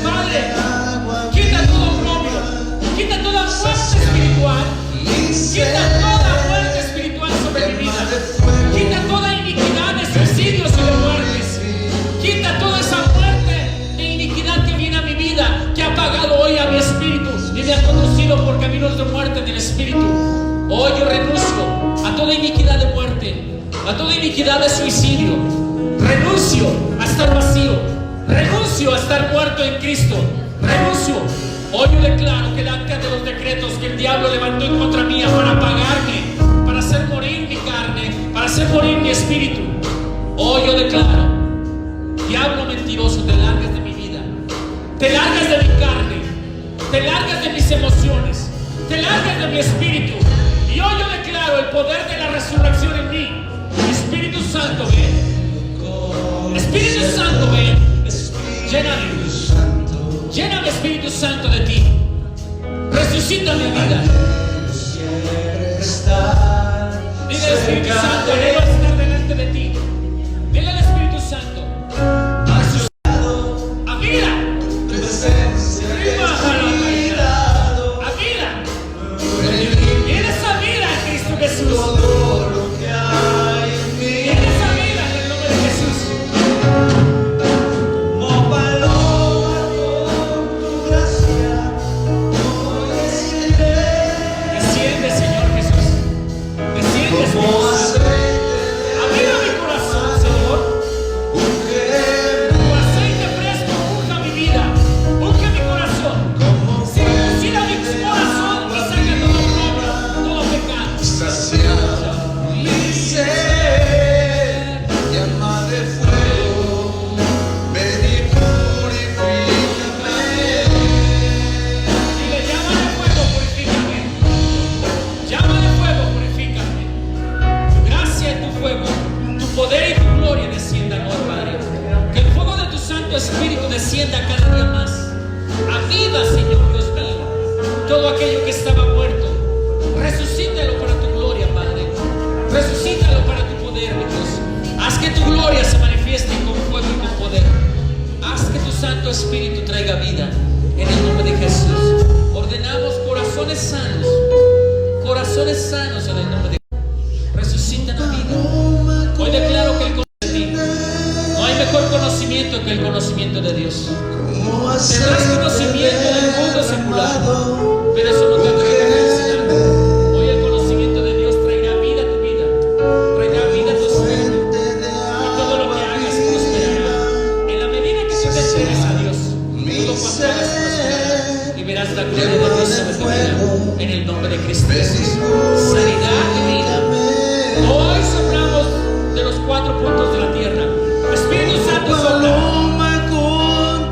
Padre, quita todo oprobio, quita toda muerte espiritual, quita toda muerte espiritual sobre mi vida, quita toda iniquidad de suicidios y de muertes, quita toda esa muerte e iniquidad que viene a mi vida, que ha pagado hoy a mi espíritu y me ha conducido por caminos de muerte en el espíritu. Hoy yo renuncio a toda iniquidad de muerte, a toda iniquidad de suicidio. Renuncio a estar vacío, renuncio a estar muerto en Cristo, renuncio. Hoy yo declaro que el acta de los decretos que el diablo levantó en contra mía para pagarme, para hacer morir mi carne, para hacer morir mi espíritu, hoy yo declaro: diablo mentiroso, te largas de mi vida, te largas de mi carne, te largas de mis emociones, te largas de mi espíritu. Y hoy yo declaro el poder de la resurrección en mí. Espíritu Santo, ven. Espíritu Santo, ven. Lléname. Lléname, Espíritu Santo, de ti. Resucita mi vida. Dile al Espíritu Santo, anhelo estar delante de ti. Dile al Espíritu Santo: a vida. A vida. Tienes esa vida en Cristo Jesús. Tienes esa vida en el nombre de Jesús. Desciende, Señor Jesús. Desciende, Espíritu Santo. que estaba muerto. Resucítalo para tu gloria, Padre. Resucítalo para tu poder, mi Dios. Haz que tu gloria se manifieste con fuego y con poder. Haz que tu Santo Espíritu traiga vida en el nombre de Jesús. Ordenamos corazones sanos en el nombre de Jesús. Resucitan a vida. Hoy declaro que el conocimiento de ti, no hay mejor conocimiento que el conocimiento de Dios. Tendrás conocimiento del mundo secular, pero eso no te traerá felicidad. Hoy el conocimiento de Dios traerá vida a tu vida, traerá vida a tu espíritu, y todo lo que hagas prosperará. En la medida que tú te entregues a Dios, todo cuanto hagas prosperará, y verás la gloria de Dios sobre tu vida, en el nombre de Cristo Jesús. Sanidad divina. Hoy soplamos de los 4 puntos de la tierra. Espíritu Santo, sopla.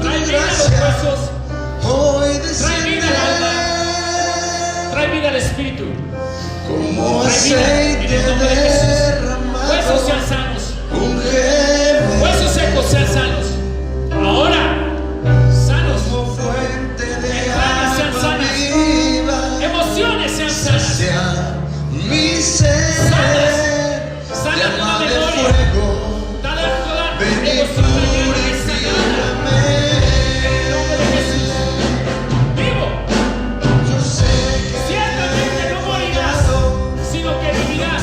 Trae vida a los huesos. Trae vida al alma. Trae vida al espíritu. Trae vida en el nombre de Jesús. Huesos sean sanos. Huesos secos sean sanos. Ahora, sanos. Entrañas sean sanas. Emociones sean sanas. Sanas. Sana tu memoria. Dale a toda emoción dañada y sanada. En el nombre de Jesús. Vivo. Ciertamente no morirás, sino que vivirás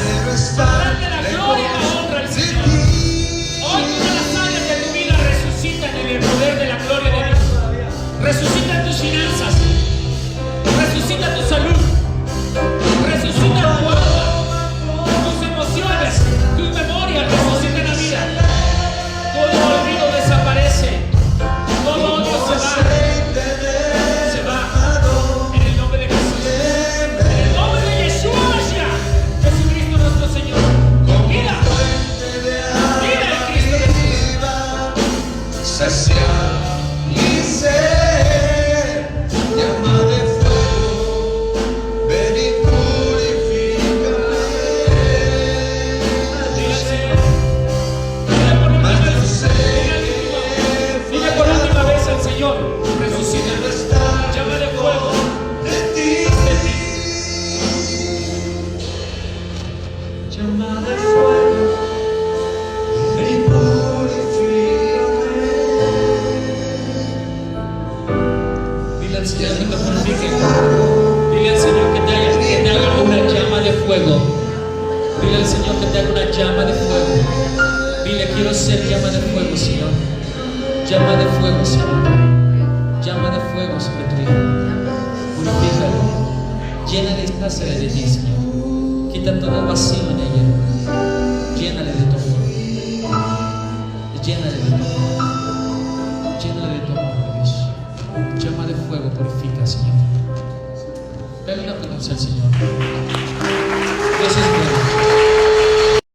para darle la gloria y la honra al Señor. Hoy todas las áreas de tu vida resucitan en el poder de la gloria de Dios. Resucitan tus finanzas. Resucita tu salud. Resucita tu alma. Tus emociones, tus memorias resucitan la vida. Todo olvido desaparece. Todo odio se va. Se va. En el nombre de Jesús. En el nombre de Yeshua, Jesucristo nuestro Señor. Vida. Vida en Cristo Jesús.
Sacia mi ser, llama de fuego, ven y purifícame.
Dile al Señor. Dile por última vez. Dile por última vez al Señor. Resucita. Llama de fuego.
De ti, llama de fuego, ven y purifícame.
Dile al Señor que te purifique. Dile al Señor que te haga una llama de fuego. Dile al Señor que te haga una llama de fuego. Dile, quiero ser llama de fuego, Señor. Llama de fuego, Señor. Llama de fuego sobre tu vida. Purifícalo. Llénale esta sede de ti, Señor. Quita todo el vacío en ella. Llénale de tu amor. Llénale de tu amor. Llénale de tu amor, Dios. Llama de fuego, purifica, Señor. Dale una aplauso al Señor.